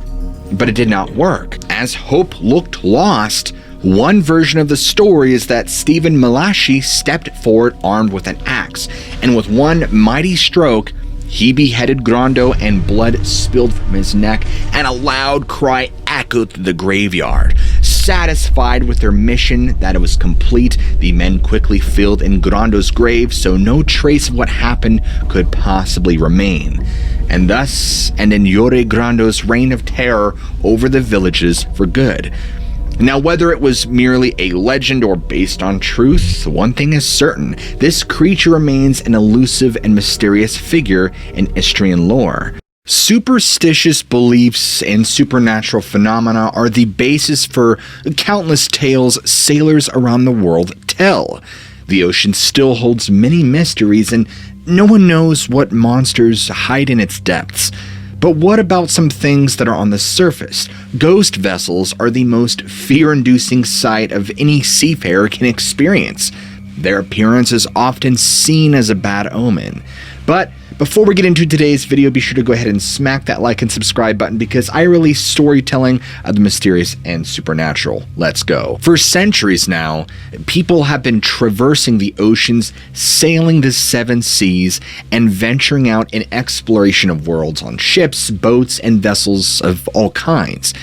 But it did not work. As hope looked lost, one version of the story is that Stephen Malachi stepped forward armed with an axe, and with one mighty stroke, he beheaded Grando and blood spilled from his neck, and a loud cry echoed through the graveyard. Satisfied with their mission that it was complete, the men quickly filled in Grando's grave so no trace of what happened could possibly remain. And thus ended Yore Grando's reign of terror over the villages for good. Now, whether it was merely a legend or based on truth, one thing is certain: this creature remains an elusive and mysterious figure in Istrian lore. Superstitious beliefs and supernatural phenomena are the basis for countless tales sailors around the world tell. The ocean still holds many mysteries, and no one knows what monsters hide in its depths. But what about some things that are on the surface? Ghost vessels are the most fear-inducing sight of any seafarer can experience. Their appearance is often seen as a bad omen. But before we get into today's video, be sure to go ahead and smack that like and subscribe button, because I release storytelling of the mysterious and supernatural. Let's go. For centuries now, people have been traversing the oceans, sailing the seven seas, and venturing out in exploration of worlds on ships, boats, and vessels of all kinds.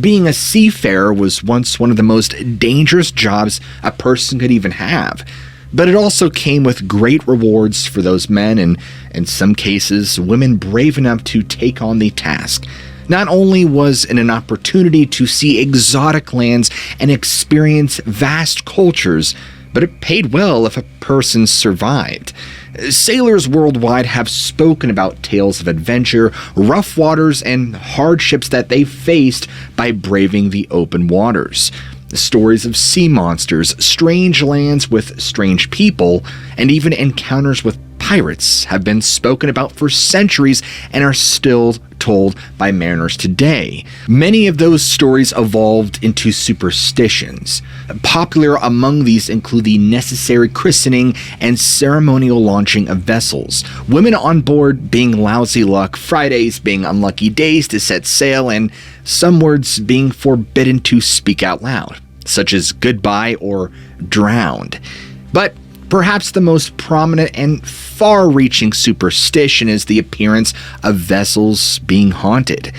Being a seafarer was once one of the most dangerous jobs a person could even have. But it also came with great rewards for those men, and in some cases, women brave enough to take on the task. Not only was it an opportunity to see exotic lands and experience vast cultures, but it paid well if a person survived. Sailors worldwide have spoken about tales of adventure, rough waters, and hardships that they faced by braving the open waters. Stories of sea monsters, strange lands with strange people, and even encounters with pirates have been spoken about for centuries and are still told by mariners today. Many of those stories evolved into superstitions. Popular among these include the necessary christening and ceremonial launching of vessels, women on board being lousy luck, Fridays being unlucky days to set sail, and some words being forbidden to speak out loud, such as goodbye or drowned. But perhaps the most prominent and far-reaching superstition is the appearance of vessels being haunted.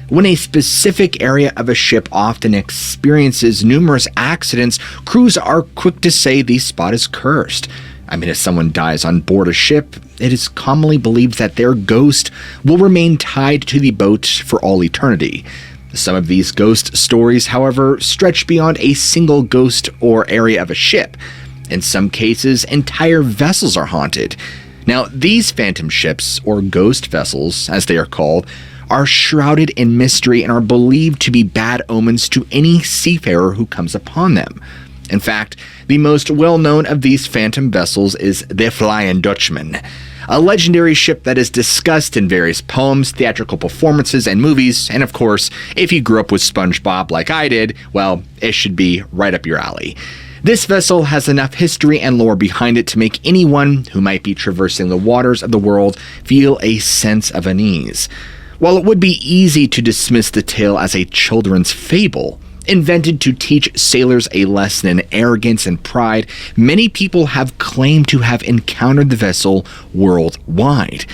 When a specific area of a ship often experiences numerous accidents, crews are quick to say the spot is cursed. I mean, if someone dies on board a ship, it is commonly believed that their ghost will remain tied to the boat for all eternity. Some of these ghost stories, however, stretch beyond a single ghost or area of a ship. In some cases, entire vessels are haunted. Now, these phantom ships, or ghost vessels, as they are called, are shrouded in mystery and are believed to be bad omens to any seafarer who comes upon them. In fact, the most well-known of these phantom vessels is the Flying Dutchman, a legendary ship that is discussed in various poems, theatrical performances, and movies, and of course, if you grew up with SpongeBob like I did, well, it should be right up your alley. This vessel has enough history and lore behind it to make anyone who might be traversing the waters of the world feel a sense of unease. While it would be easy to dismiss the tale as a children's fable, invented to teach sailors a lesson in arrogance and pride, many people have claimed to have encountered the vessel worldwide.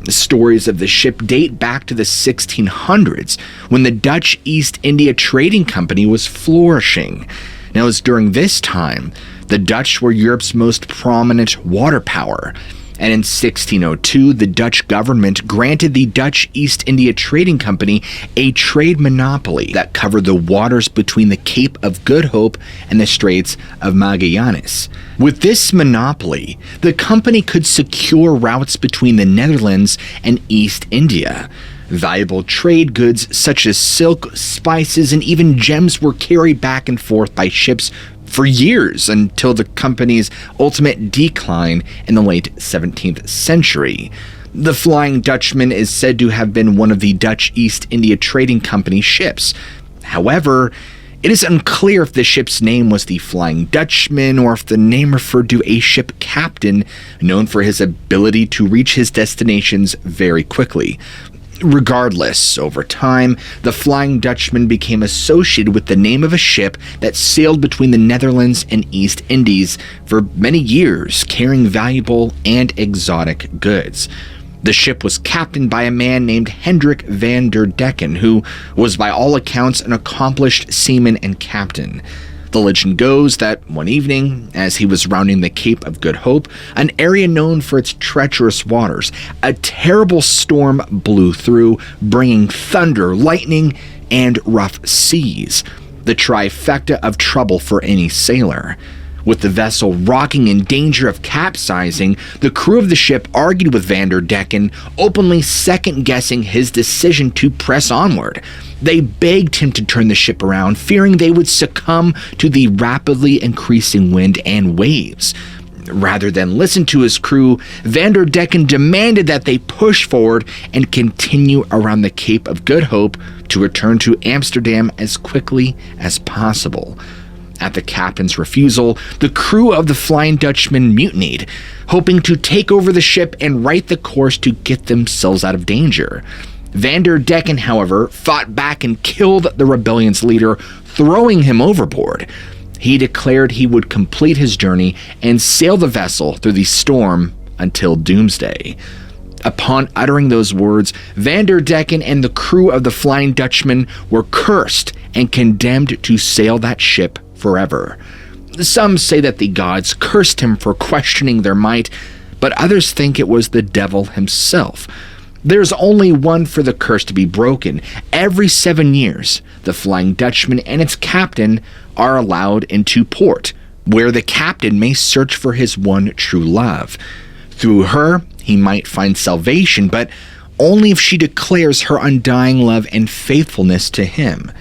The stories of the ship date back to the 1600s, when the Dutch East India Trading Company was flourishing. Now, it was during this time, the Dutch were Europe's most prominent water power. And in 1602, the Dutch government granted the Dutch East India Trading Company a trade monopoly that covered the waters between the Cape of Good Hope and the Straits of Magallanes. With this monopoly, the company could secure routes between the Netherlands and East India. Valuable trade goods such as silk, spices, and even gems were carried back and forth by ships for years until the company's ultimate decline in the late 17th century. The Flying Dutchman is said to have been one of the Dutch East India Trading Company ships. However, it is unclear if the ship's name was the Flying Dutchman or if the name referred to a ship captain known for his ability to reach his destinations very quickly. Regardless, over time, the Flying Dutchman became associated with the name of a ship that sailed between the Netherlands and East Indies for many years, carrying valuable and exotic goods. The ship was captained by a man named Hendrik van der Decken, who was by all accounts an accomplished seaman and captain. The legend goes that one evening, as he was rounding the Cape of Good Hope, an area known for its treacherous waters, a terrible storm blew through, bringing thunder, lightning, and rough seas, the trifecta of trouble for any sailor. With the vessel rocking in danger of capsizing, the crew of the ship argued with Van der Decken, openly second-guessing his decision to press onward. They begged him to turn the ship around, fearing they would succumb to the rapidly increasing wind and waves. Rather than listen to his crew, Van der Decken demanded that they push forward and continue around the Cape of Good Hope to return to Amsterdam as quickly as possible. At the captain's refusal, the crew of the Flying Dutchman mutinied, hoping to take over the ship and right the course to get themselves out of danger. Van der Decken, however, fought back and killed the rebellion's leader, throwing him overboard. He declared he would complete his journey and sail the vessel through the storm until doomsday. Upon uttering those words, Van der Decken and the crew of the Flying Dutchman were cursed and condemned to sail that ship forever. Some say that the gods cursed him for questioning their might, but others think it was the devil himself. There's only one for the curse to be broken. Every 7 years, the Flying Dutchman and its captain are allowed into port, where the captain may search for his one true love. Through her, he might find salvation, but only if she declares her undying love and faithfulness to him.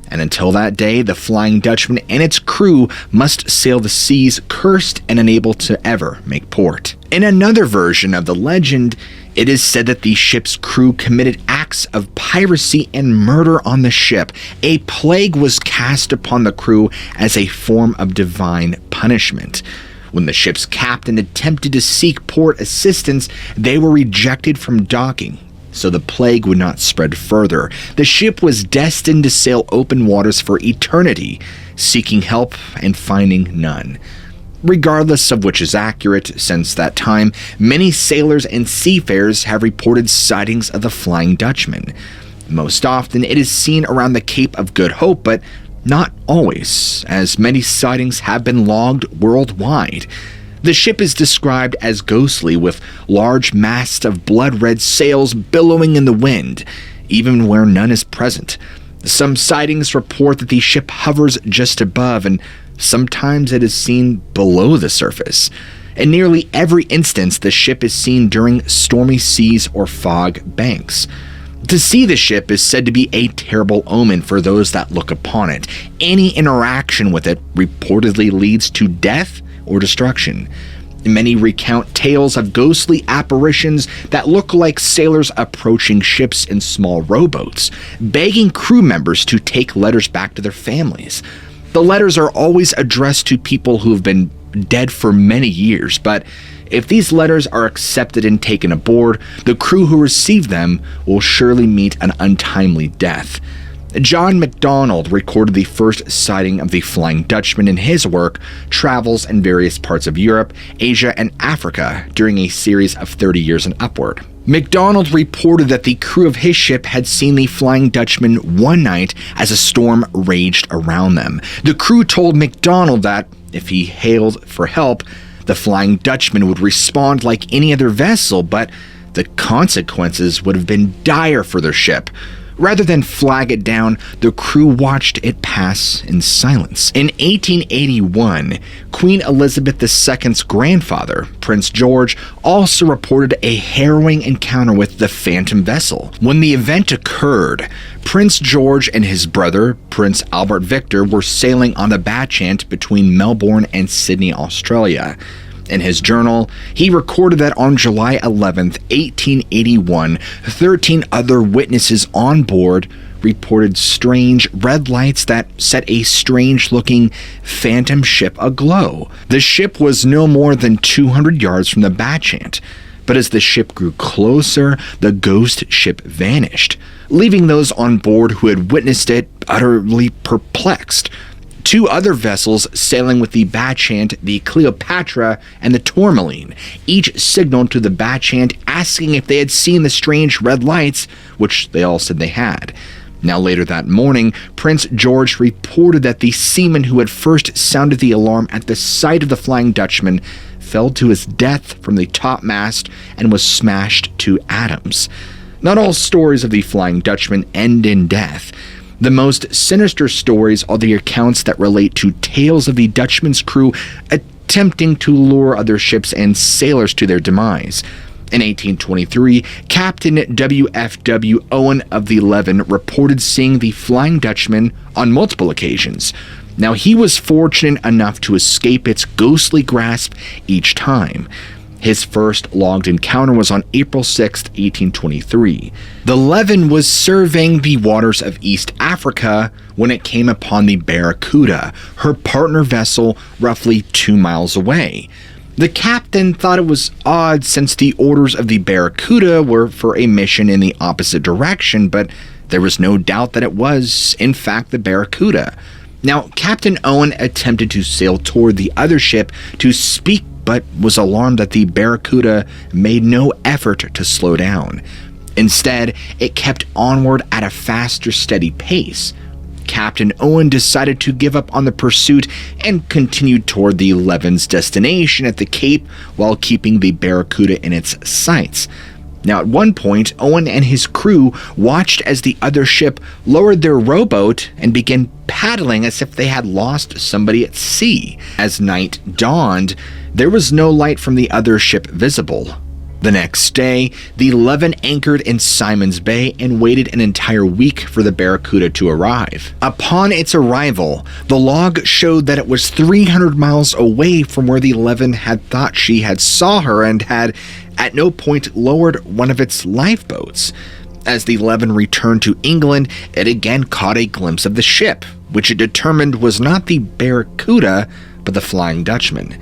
And until that day, the Flying Dutchman and its crew must sail the seas cursed and unable to ever make port. In another version of the legend, it is said that the ship's crew committed acts of piracy and murder on the ship. A plague was cast upon the crew as a form of divine punishment. When the ship's captain attempted to seek port assistance, they were rejected from docking, so the plague would not spread further. The ship was destined to sail open waters for eternity, seeking help and finding none. Regardless of which is accurate, since that time, many sailors and seafarers have reported sightings of the Flying Dutchman. Most often, it is seen around the Cape of Good Hope, but not always, as many sightings have been logged worldwide. The ship is described as ghostly, with large masts of blood-red sails billowing in the wind, even where none is present. Some sightings report that the ship hovers just above, and sometimes it is seen below the surface. In nearly every instance, the ship is seen during stormy seas or fog banks. To see the ship is said to be a terrible omen for those that look upon it. Any interaction with it reportedly leads to death or destruction. Many recount tales of ghostly apparitions that look like sailors approaching ships in small rowboats, begging crew members to take letters back to their families. The letters are always addressed to people who have been dead for many years, but if these letters are accepted and taken aboard, the crew who receive them will surely meet an untimely death. John MacDonald recorded the first sighting of the Flying Dutchman in his work, Travels in Various Parts of Europe, Asia, and Africa, during a series of 30 years and upward. MacDonald reported that the crew of his ship had seen the Flying Dutchman one night as a storm raged around them. The crew told MacDonald that, if he hailed for help, The Flying Dutchman would respond like any other vessel, but the consequences would have been dire for their ship. Rather than flag it down, the crew watched it pass in silence. In 1881, Queen Elizabeth II's grandfather, Prince George, also reported a harrowing encounter with the phantom vessel. When the event occurred, Prince George and his brother, Prince Albert Victor, were sailing on the Bachant between Melbourne and Sydney, Australia. In his journal, he recorded that on July 11, 1881, 13 other witnesses on board reported strange red lights that set a strange-looking phantom ship aglow. The ship was no more than 200 yards from the Bachant, but as the ship grew closer, the ghost ship vanished, leaving those on board who had witnessed it utterly perplexed. Two other vessels sailing with the Bachant, the Cleopatra, and the Tourmaline, each signaled to the Bachant asking if they had seen the strange red lights, which they all said they had. Now later that morning, Prince George reported that the seaman who had first sounded the alarm at the sight of the Flying Dutchman fell to his death from the topmast and was smashed to atoms. Not all stories of the Flying Dutchman end in death. The most sinister stories are the accounts that relate to tales of the Dutchman's crew attempting to lure other ships and sailors to their demise. In 1823, Captain W.F.W. Owen of the Leven reported seeing the Flying Dutchman on multiple occasions. Now, he was fortunate enough to escape its ghostly grasp each time. His first logged encounter was on April 6, 1823. The Leven was surveying the waters of East Africa when it came upon the Barracuda, her partner vessel roughly 2 miles away. The captain thought it was odd since the orders of the Barracuda were for a mission in the opposite direction, but there was no doubt that it was, in fact, the Barracuda. Now, Captain Owen attempted to sail toward the other ship to speak, but was alarmed that the Barracuda made no effort to slow down. Instead, it kept onward at a faster, steady pace. Captain Owen decided to give up on the pursuit and continued toward the Leven's destination at the Cape while keeping the Barracuda in its sights. Now, at one point, Owen and his crew watched as the other ship lowered their rowboat and began paddling as if they had lost somebody at sea. As night dawned, there was no light from the other ship visible. The next day, the Leven anchored in Simon's Bay and waited an entire week for the Barracuda to arrive. Upon its arrival, the log showed that it was 300 miles away from where the Leven had thought she had saw her and had at no point lowered one of its lifeboats. As the Leven returned to England, it again caught a glimpse of the ship, which it determined was not the Barracuda, but the Flying Dutchman.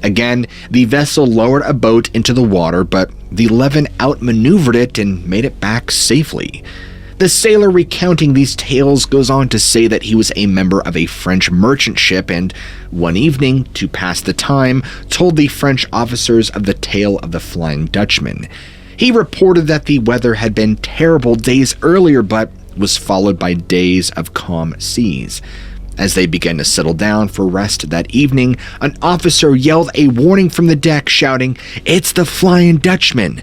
Again, the vessel lowered a boat into the water, but the Leven outmaneuvered it and made it back safely. The sailor recounting these tales goes on to say that he was a member of a French merchant ship and, one evening, to pass the time, told the French officers of the tale of the Flying Dutchman. He reported that the weather had been terrible days earlier, but was followed by days of calm seas. As they began to settle down for rest that evening, an officer yelled a warning from the deck, shouting, "It's the Flying Dutchman!"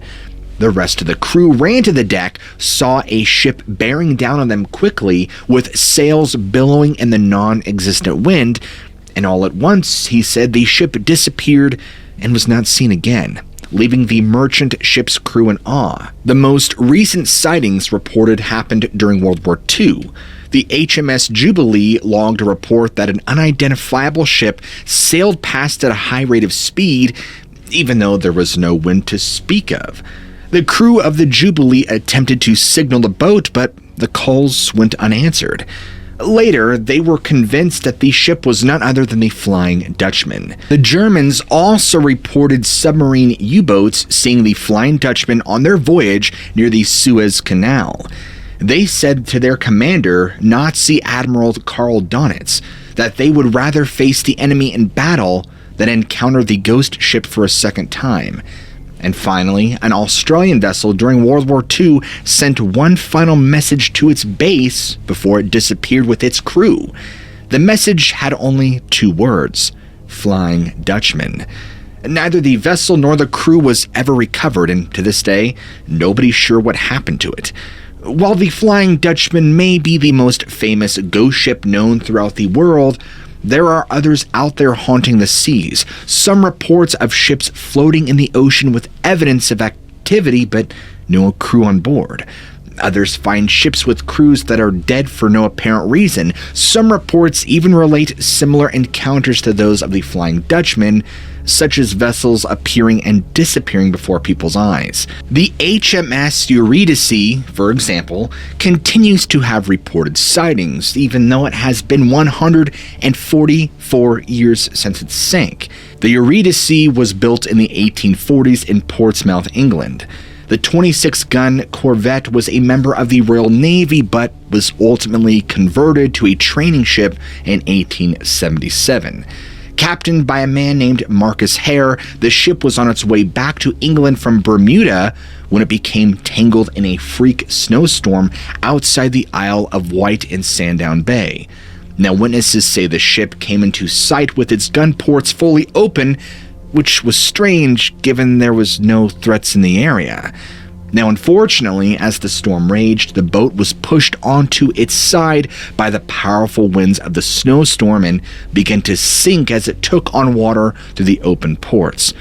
The rest of the crew ran to the deck, saw a ship bearing down on them quickly, with sails billowing in the non-existent wind, and all at once, he said, the ship disappeared and was not seen again, leaving the merchant ship's crew in awe. The most recent sightings reported happened during World War II. The HMS Jubilee logged a report that an unidentifiable ship sailed past at a high rate of speed, even though there was no wind to speak of. The crew of the Jubilee attempted to signal the boat, but the calls went unanswered. Later, they were convinced that the ship was none other than the Flying Dutchman. The Germans also reported submarine U-boats seeing the Flying Dutchman on their voyage near the Suez Canal. They said to their commander, Nazi Admiral Karl Donitz, that they would rather face the enemy in battle than encounter the ghost ship for a second time. And finally, an Australian vessel during World War II sent one final message to its base before it disappeared with its crew. The message had only 2 words: Flying Dutchman. Neither the vessel nor the crew was ever recovered, and to this day, nobody's sure what happened to it. While the Flying Dutchman may be the most famous ghost ship known throughout the world, there are others out there haunting the seas. Some reports of ships floating in the ocean with evidence of activity, but no crew on board. Others find ships with crews that are dead for no apparent reason. Some reports even relate similar encounters to those of the Flying Dutchman, such as vessels appearing and disappearing before people's eyes. The HMS Eurydice, for example, continues to have reported sightings, even though it has been 144 years since it sank. The Eurydice was built in the 1840s in Portsmouth, England. The 26-gun corvette was a member of the Royal Navy, but was ultimately converted to a training ship in 1877. Captained by a man named Marcus Hare, the ship was on its way back to England from Bermuda when it became tangled in a freak snowstorm outside the Isle of Wight in Sandown Bay. Now, witnesses say the ship came into sight with its gun ports fully open, which was strange given there was no threats in the area. Now, unfortunately, as the storm raged, the boat was pushed onto its side by the powerful winds of the snowstorm and began to sink as it took on water through the open ports.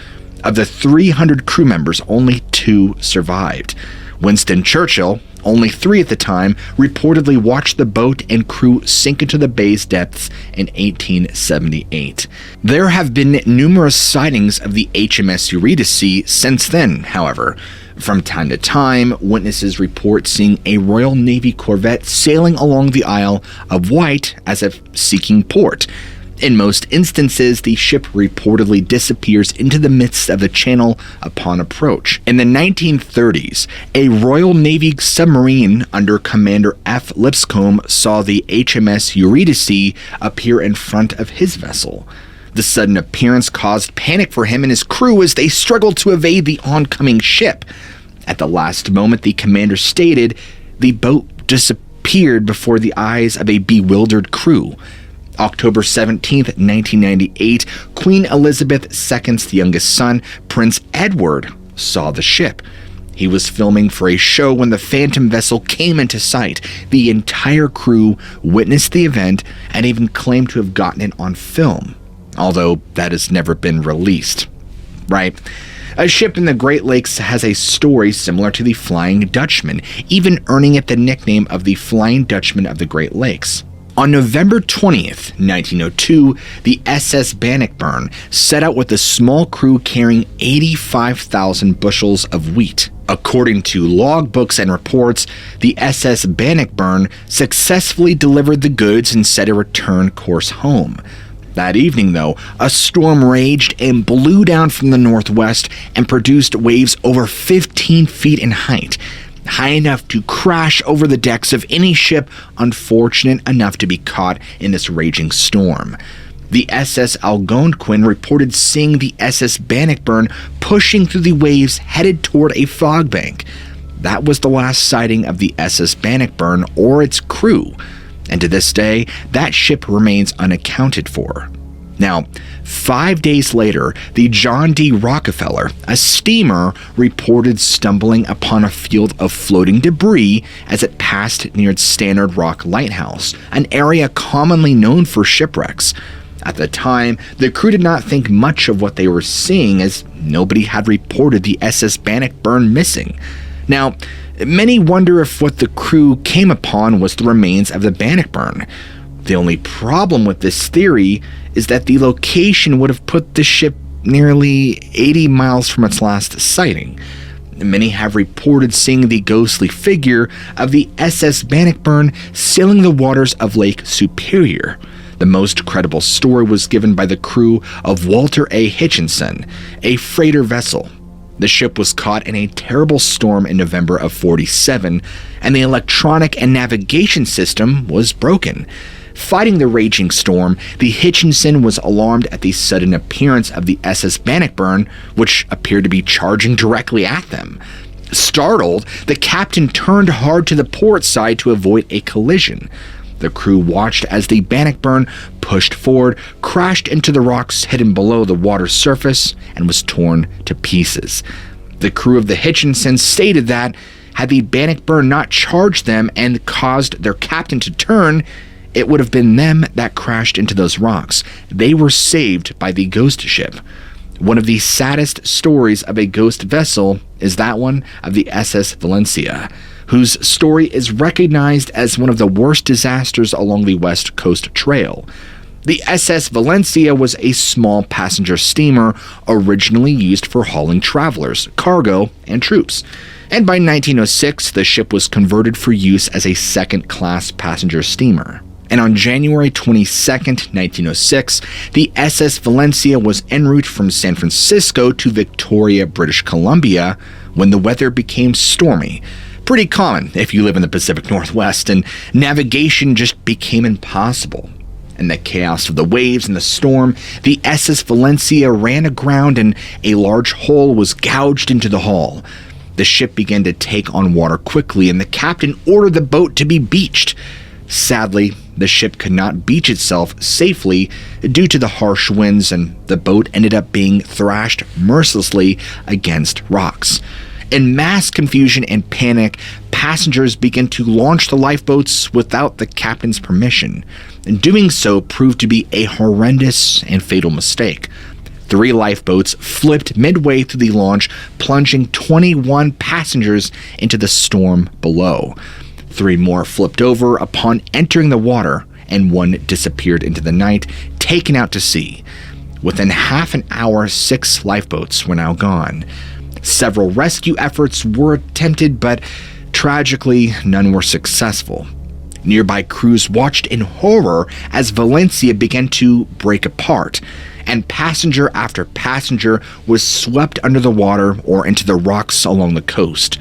Of the 300 crew members, only 2 survived. Winston Churchill, only 3 at the time, reportedly watched the boat and crew sink into the bay's depths in 1878. There have been numerous sightings of the HMS Eurydice since then, however. From time to time, witnesses report seeing a Royal Navy corvette sailing along the Isle of Wight as if seeking port. In most instances, the ship reportedly disappears into the midst of the channel upon approach. In the 1930s, a Royal Navy submarine under Commander F. Lipscomb saw the HMS Eurydice appear in front of his vessel. The sudden appearance caused panic for him and his crew as they struggled to evade the oncoming ship. At the last moment, the commander stated, the boat disappeared before the eyes of a bewildered crew. October 17, 1998, Queen Elizabeth II's youngest son, Prince Edward, saw the ship. He was filming for a show when the phantom vessel came into sight. The entire crew witnessed the event and even claimed to have gotten it on film, although that has never been released. Right? A ship in the Great Lakes has a story similar to the Flying Dutchman, even earning it the nickname of the Flying Dutchman of the Great Lakes. On November 20th, 1902, the SS Bannockburn set out with a small crew carrying 85,000 bushels of wheat. According to logbooks and reports, the SS Bannockburn successfully delivered the goods and set a return course home. That evening, though, a storm raged and blew down from the northwest and produced waves over 15 feet in height, high enough to crash over the decks of any ship unfortunate enough to be caught in this raging storm. The SS Algonquin reported seeing the SS Bannockburn pushing through the waves headed toward a fog bank. That was the last sighting of the SS Bannockburn or its crew, and to this day, that ship remains unaccounted for. Now, 5 days later, the John D. Rockefeller, a steamer, reported stumbling upon a field of floating debris as it passed near its Standard Rock Lighthouse, an area commonly known for shipwrecks. At the time, the crew did not think much of what they were seeing as nobody had reported the SS Bannockburn missing. Now, many wonder if what the crew came upon was the remains of the Bannockburn. The only problem with this theory is that the location would have put the ship nearly 80 miles from its last sighting. Many have reported seeing the ghostly figure of the SS Bannockburn sailing the waters of Lake Superior. The most credible story was given by the crew of Walter A. Hitchinson, a freighter vessel. The ship was caught in a terrible storm in November of '47, and the electronic and navigation system was broken. Fighting the raging storm, the Hitchinson was alarmed at the sudden appearance of the SS Bannockburn, which appeared to be charging directly at them. Startled, the captain turned hard to the port side to avoid a collision. The crew watched as the Bannockburn pushed forward, crashed into the rocks hidden below the water's surface, and was torn to pieces. The crew of the Hitchinson stated that had the Bannockburn not charged them and caused their captain to turn, it would have been them that crashed into those rocks. They were saved by the ghost ship. One of the saddest stories of a ghost vessel is that one of the SS Valencia, whose story is recognized as one of the worst disasters along the West Coast Trail. The SS Valencia was a small passenger steamer originally used for hauling travelers, cargo, and troops. And by 1906, the ship was converted for use as a second-class passenger steamer. And on January 22, 1906, the SS Valencia was en route from San Francisco to Victoria, British Columbia, when the weather became stormy. Pretty common if you live in the Pacific Northwest, and navigation just became impossible. In the chaos of the waves and the storm, the SS Valencia ran aground and a large hole was gouged into the hull. The ship began to take on water quickly, and the captain ordered the boat to be beached. Sadly, the ship could not beach itself safely due to the harsh winds, and the boat ended up being thrashed mercilessly against rocks. In mass confusion and panic, passengers began to launch the lifeboats without the captain's permission, and doing so proved to be a horrendous and fatal mistake. 3 lifeboats flipped midway through the launch, plunging 21 passengers into the storm below. 3 more flipped over upon entering the water, and 1 disappeared into the night, taken out to sea. Within half an hour, 6 lifeboats were now gone. Several rescue efforts were attempted, but tragically, none were successful. Nearby crews watched in horror as Valencia began to break apart, and passenger after passenger was swept under the water or into the rocks along the coast.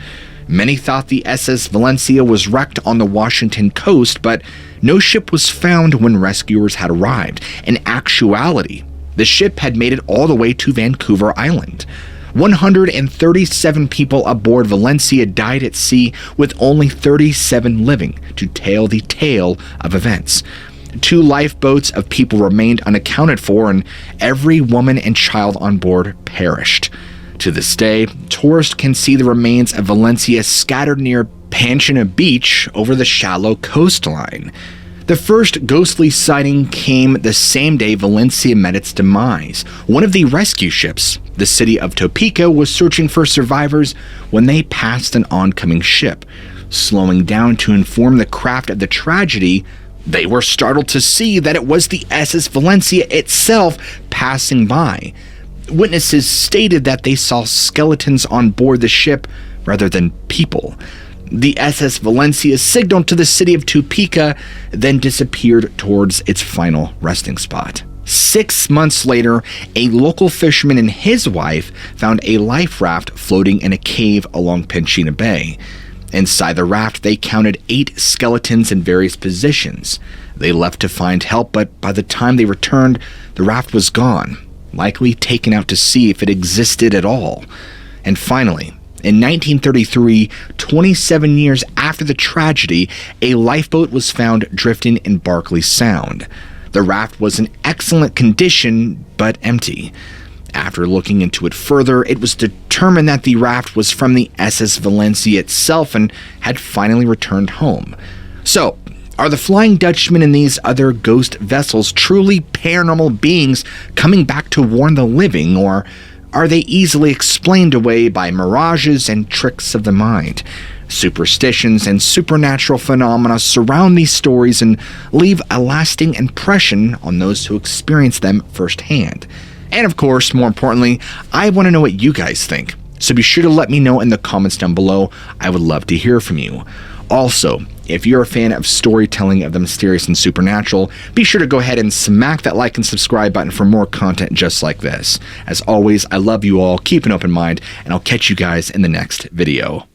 Many thought the SS Valencia was wrecked on the Washington coast, but no ship was found when rescuers had arrived. In actuality, the ship had made it all the way to Vancouver Island. 137 people aboard Valencia died at sea, with only 37 living to tell the tale of events. 2 lifeboats of people remained unaccounted for, and every woman and child on board perished. To this day, tourists can see the remains of Valencia scattered near Panchina Beach over the shallow coastline. The first ghostly sighting came the same day Valencia met its demise. One of the rescue ships, the city of Topeka, was searching for survivors when they passed an oncoming ship. Slowing down to inform the craft of the tragedy, they were startled to see that it was the SS Valencia itself passing by. Witnesses stated that they saw skeletons on board the ship rather than people. The SS Valencia signaled to the city of Topeka, then disappeared towards its final resting spot. 6 months later, a local fisherman and his wife found a life raft floating in a cave along Panchina Bay. Inside the raft, they counted 8 skeletons in various positions. They left to find help, but by the time they returned, the raft was gone, likely taken out to sea if it existed at all. And finally, in 1933, 27 years after the tragedy, a lifeboat was found drifting in Barkley Sound. The raft was in excellent condition, but empty. After looking into it further, it was determined that the raft was from the SS Valencia itself and had finally returned home. So, are the Flying Dutchman and these other ghost vessels truly paranormal beings coming back to warn the living, or are they easily explained away by mirages and tricks of the mind? Superstitions and supernatural phenomena surround these stories and leave a lasting impression on those who experience them firsthand. And of course, more importantly, I want to know what you guys think. So be sure to let me know in the comments down below. I would love to hear from you. Also, if you're a fan of storytelling of the mysterious and supernatural, be sure to go ahead and smack that like and subscribe button for more content just like this. As always, I love you all, keep an open mind, and I'll catch you guys in the next video.